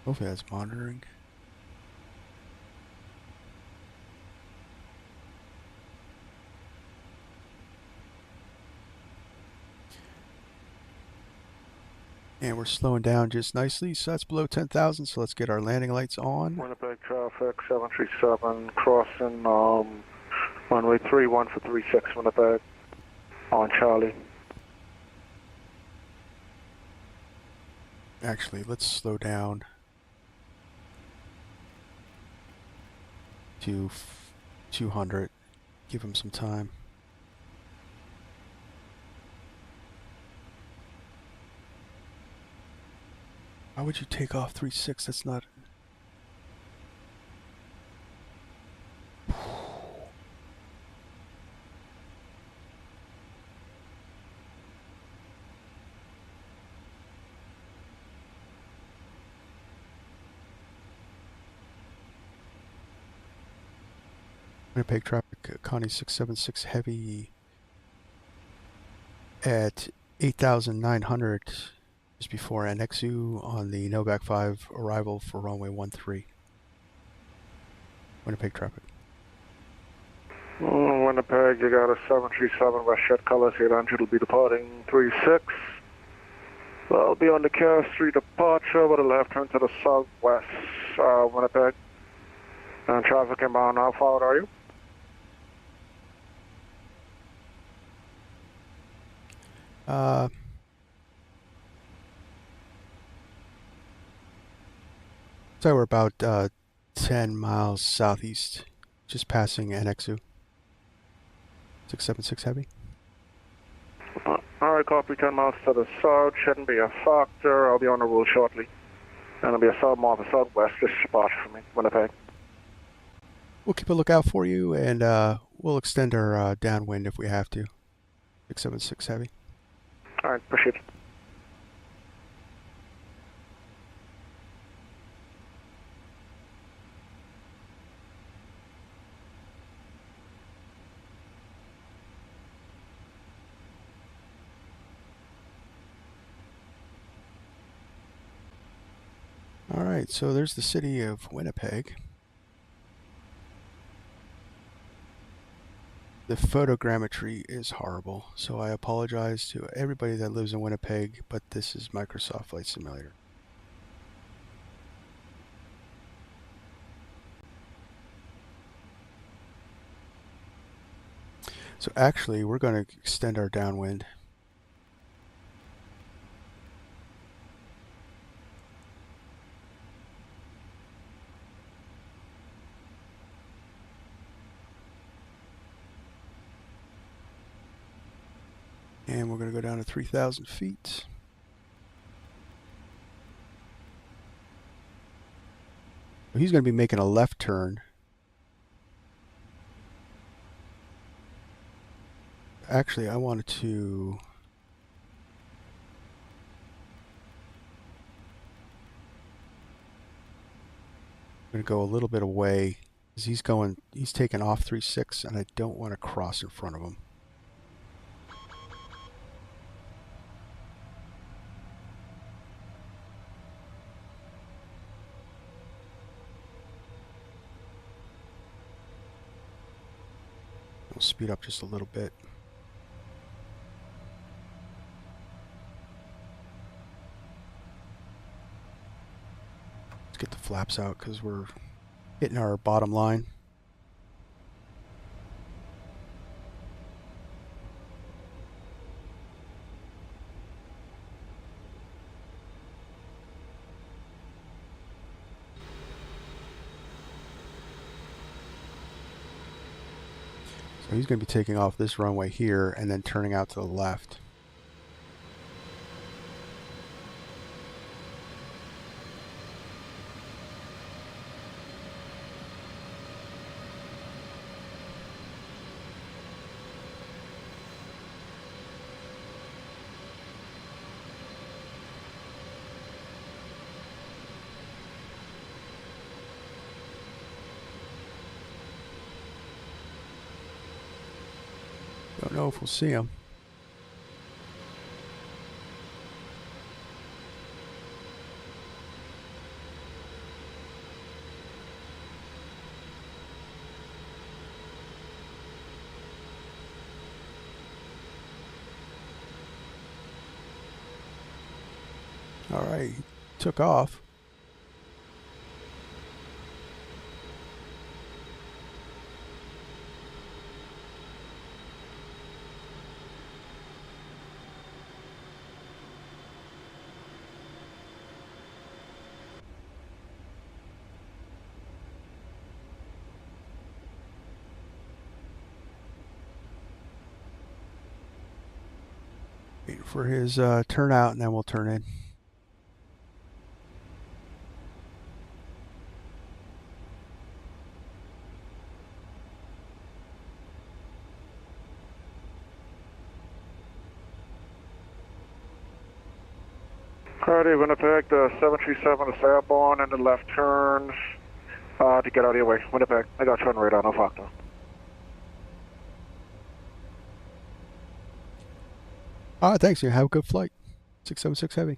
Hopefully that's monitoring. And we're slowing down just nicely, so that's below 10,000, so let's get our landing lights on. Winnipeg traffic, 737, crossing runway 31 for 36, Winnipeg, on Charlie. Actually, let's slow down to 200, give him some time. Why would you take off 36? That's not... Winnipeg traffic, Connie 676 heavy at 8,900 just before NXU on the Novak 5 arrival for runway 13. Winnipeg traffic. Winnipeg, you got a 737 WestJet colors, 800 will be departing 36. I'll be on the Care Street departure with a left turn to the southwest, Winnipeg. And traffic inbound, how far out are you? So we're about 10 miles southeast, just passing NXU. 676 heavy. Alright, copy, 10 miles to the south, shouldn't be a factor. I'll be on the road shortly. And it'll be a south mile to southwest, just departure for me, Winnipeg. We'll keep a lookout for you, and we'll extend our downwind if we have to. 676 heavy. Alright, appreciate it. Alright, so there's the city of Winnipeg. The photogrammetry is horrible, so I apologize to everybody that lives in Winnipeg, but this is Microsoft Flight Simulator. So actually, we're going to extend our downwind. And we're going to go down to 3,000 feet. He's going to be making a left turn. Actually, I wanted to... I'm going to go a little bit away because he's taking off 36 and I don't want to cross in front of him. We'll speed up just a little bit. Let's get the flaps out because we're hitting our bottom line. So he's going to be taking off this runway here and then turning out to the left. Don't know if we'll see him. All right, he took off. Wait for his turnout, and then we'll turn in. Alrighty, Winnipeg, the 737 is airborne and the left turn to get out of your way. Winnipeg, I got you on radar, no factor. All right, thanks. You have a good flight. 676 Heavy.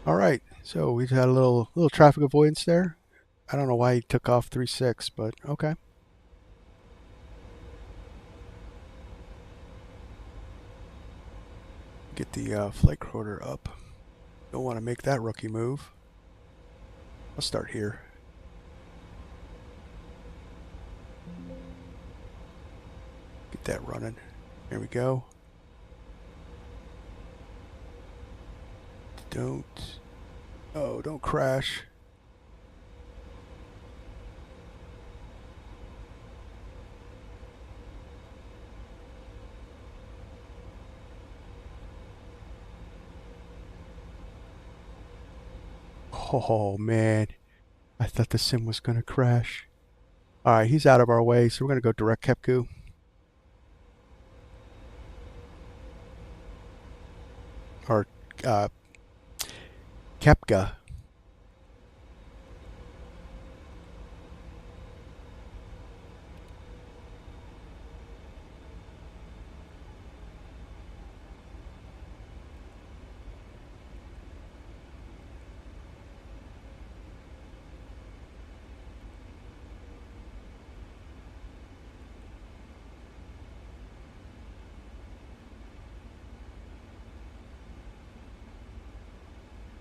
All right, so we've had a little traffic avoidance there. I don't know why he took off 3.6, but okay. Get the flight recorder up. Don't want to make that rookie move. I'll start here. Get that running. There we go. Don't crash. Oh man, I thought the sim was going to crash. All right, he's out of our way, so we're going to go direct BIPKU. Or KEPGA.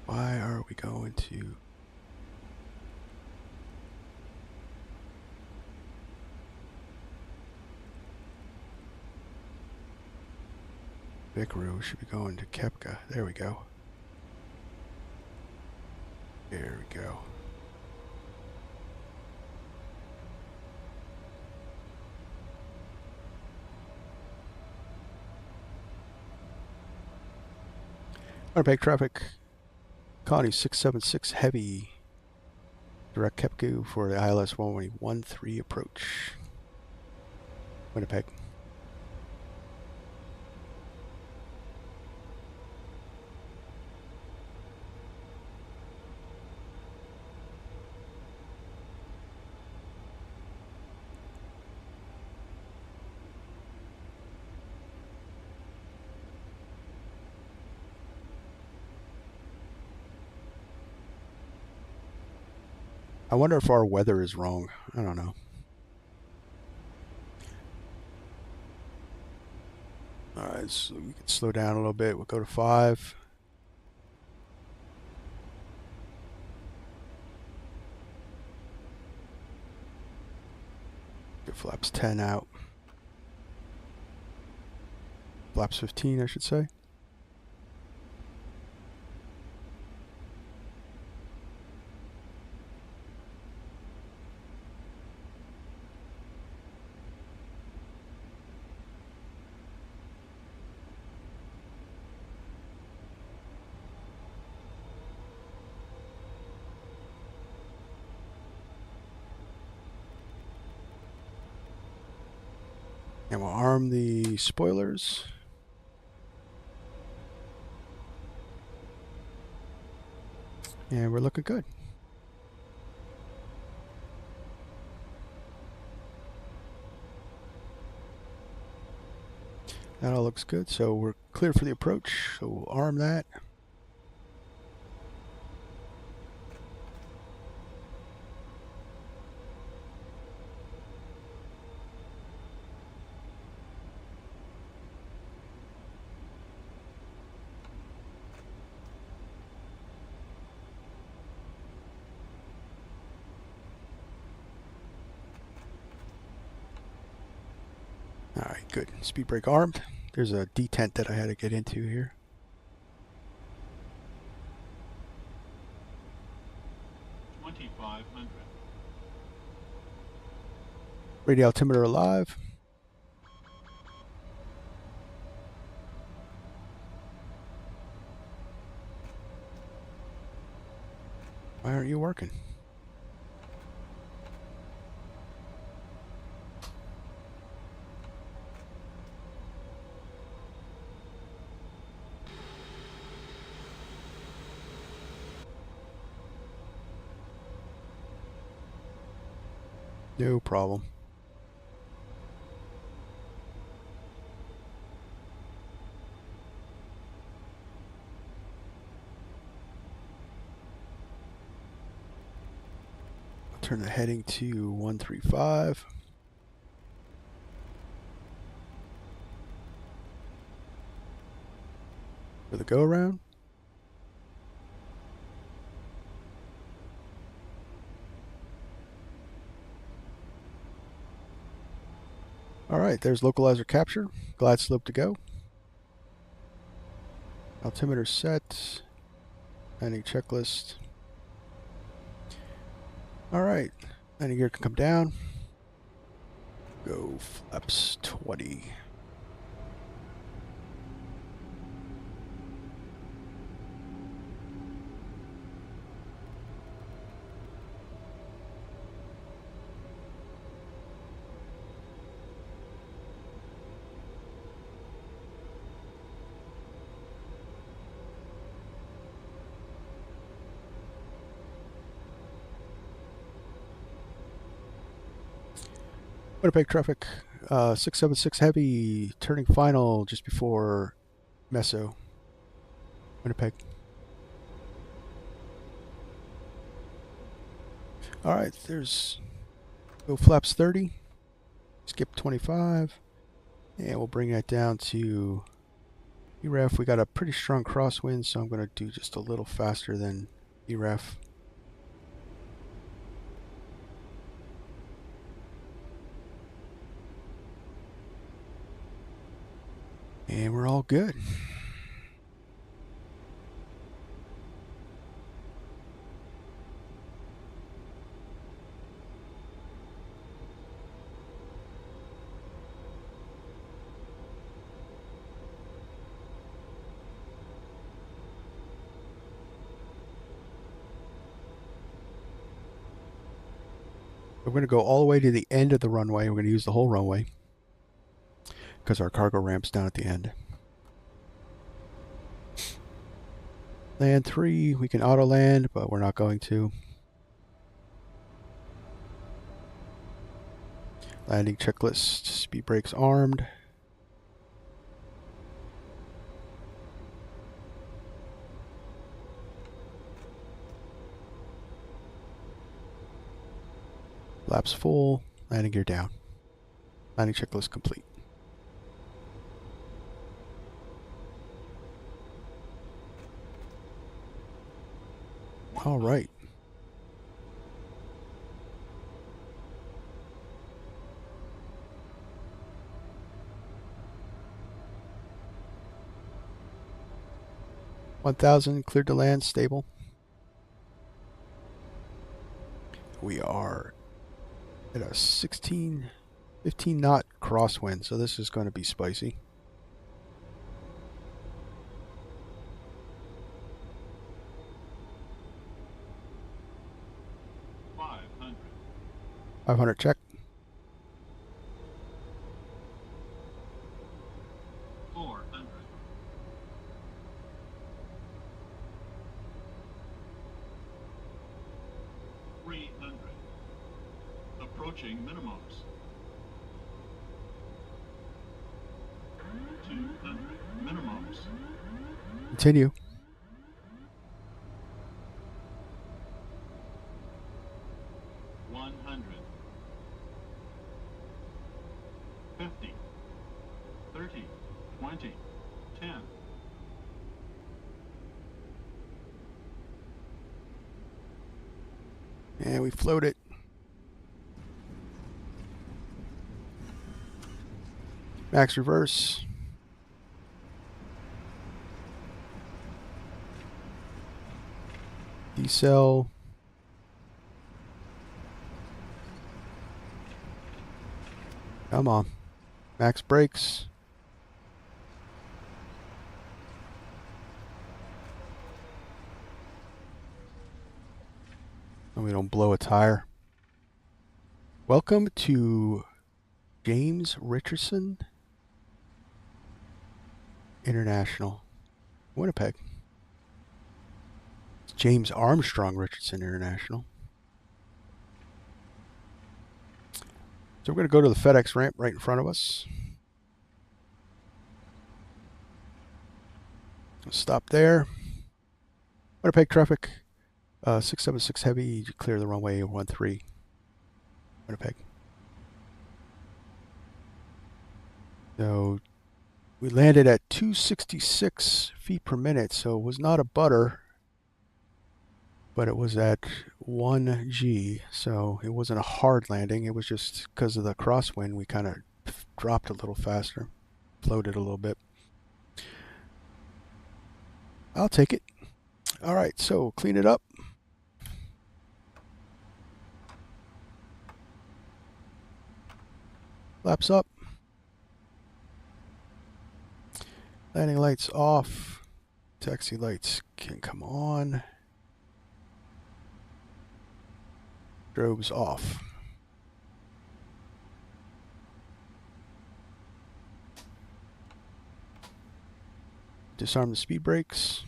Why are we going to... BIPKU should be going to KEPGA. There we go. There we go. Winnipeg traffic. Connie 676 Heavy. Direct BIPKU for the ILS 1113 approach. Winnipeg. I wonder if our weather is wrong. I don't know. Alright, so we can slow down a little bit. We'll go to 5. Get flaps 10 out. Flaps 15, I should say. And we'll arm the spoilers. And we're looking good. That all looks good, so we're clear for the approach, so we'll arm that. Alright, good. Speed brake armed. There's a detent that I had to get into here. Radio altimeter alive. Why aren't you working? No problem. I'll turn the heading to 135. For the go around. Alright, there's localizer capture. Glide slope to go. Altimeter set. Landing checklist. Alright, landing gear can come down. Go flaps 20. Winnipeg traffic, 676 heavy, turning final just before Meso. Winnipeg. Alright, there's go flaps 30, skip 25, and we'll bring that down to EREF. We got a pretty strong crosswind, so I'm going to do just a little faster than EREF. And we're all good. We're going to go all the way to the end of the runway. We're going to use the whole runway because our cargo ramp's down at the end. Land 3, we can auto land, but we're not going to. Landing checklist, speed brakes armed. Flaps full, landing gear down. Landing checklist complete. All right. $1,000 cleared to land, stable. We are at a 15 knot crosswind, so this is going to be spicy. 500 check. 400. 300. Approaching minimums. 200 minimums. Continue. 100. 50. 30. 20. 10. And we float it. Max reverse. Decel. Come on. Max brakes. And we don't blow a tire. Welcome to James Richardson International, Winnipeg. It's James Armstrong Richardson International. So we're going to go to the FedEx ramp right in front of us. Stop there. Winnipeg traffic. 676 heavy, clear the runway 13. Winnipeg. So we landed at 266 feet per minute, so it was not a butter, but it was at 1G, so it wasn't a hard landing. It was just because of the crosswind, we kind of dropped a little faster, floated a little bit. I'll take it. All right, so clean it up. Flaps up. Landing lights off. Taxi lights can come on. Strobes off. Disarm the speed brakes.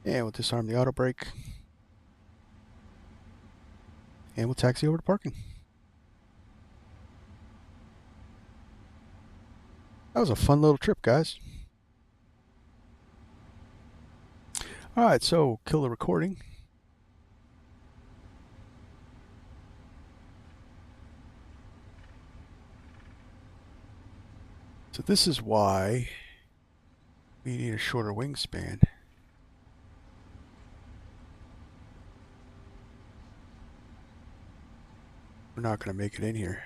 And we'll disarm the auto brake. And we'll taxi over to parking. That was a fun little trip, guys. All right, so kill the recording. So this is why we need a shorter wingspan. We're not going to make it in here.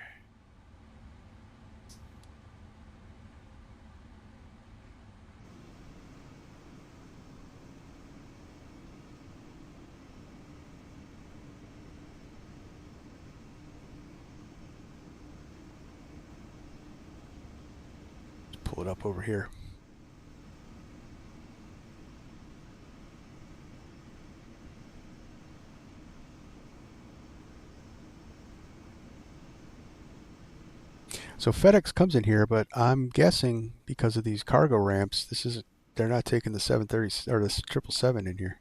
Pull it up over here. So FedEx comes in here, but I'm guessing because of these cargo ramps, they're not taking the 730 or the 777 in here.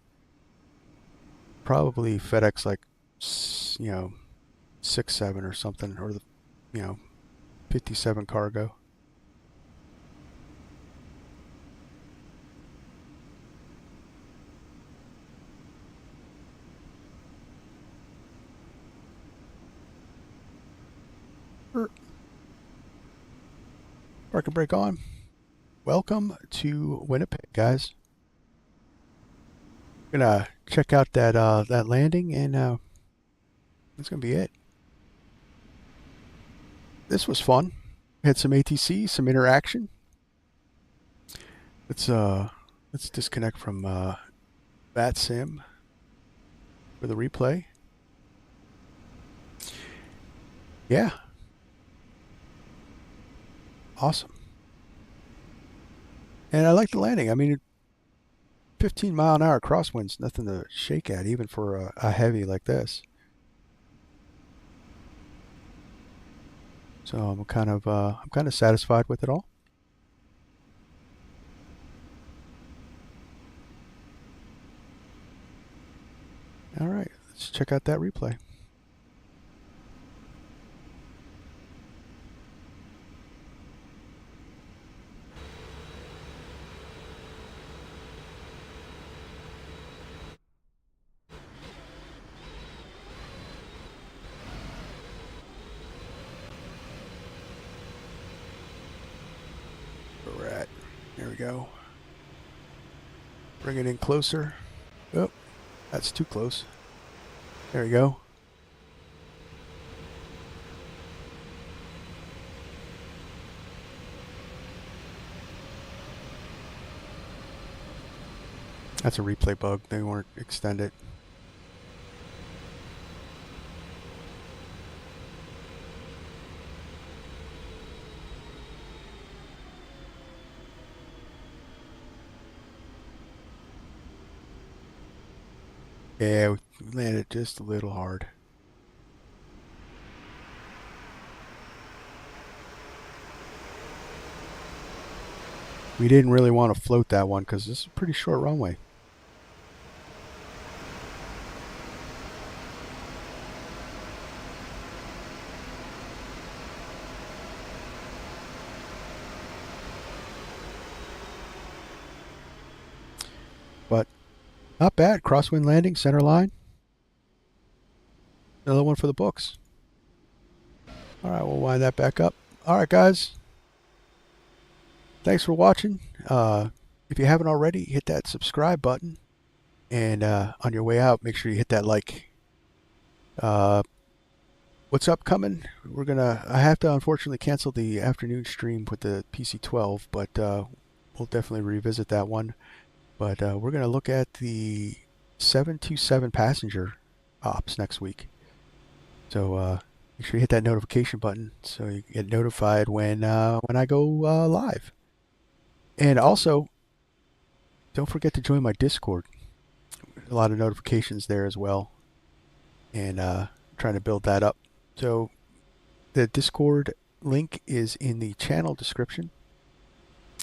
Probably FedEx like 67 or something, or the 57 cargo. Park and brake on. Welcome to Winnipeg, guys. Gonna check out that landing, and that's gonna be it. This was fun. Had some ATC, some interaction. Let's disconnect from VATSIM for the replay. Yeah. Awesome. And I like the landing. I mean, 15-mile-an-hour crosswind's nothing to shake at, even for a heavy like this. So I'm kind of satisfied with it all. All right, let's check out that replay. Where we're at. There we go. Bring it in closer. Oh, that's too close. There we go. That's a replay bug. They weren't extended. Yeah, we landed just a little hard. We didn't really want to float that one because this is a pretty short runway. But not bad. Crosswind landing, center line. Another one for the books. All right, we'll wind that back up. All right, guys. Thanks for watching. If you haven't already, hit that subscribe button. And on your way out, make sure you hit that like. What's upcoming? I have to unfortunately cancel the afternoon stream with the PC-12, but we'll definitely revisit that one. But we're going to look at the 727 passenger ops next week. So make sure you hit that notification button so you get notified when I go live. And also, don't forget to join my Discord. A lot of notifications there as well. And trying to build that up. So the Discord link is in the channel description.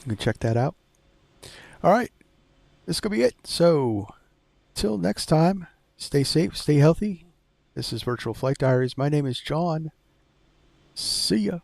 You can check that out. All right. This is going to be it. So, till next time, stay safe, stay healthy. This is Virtual Flight Diaries. My name is John. See ya.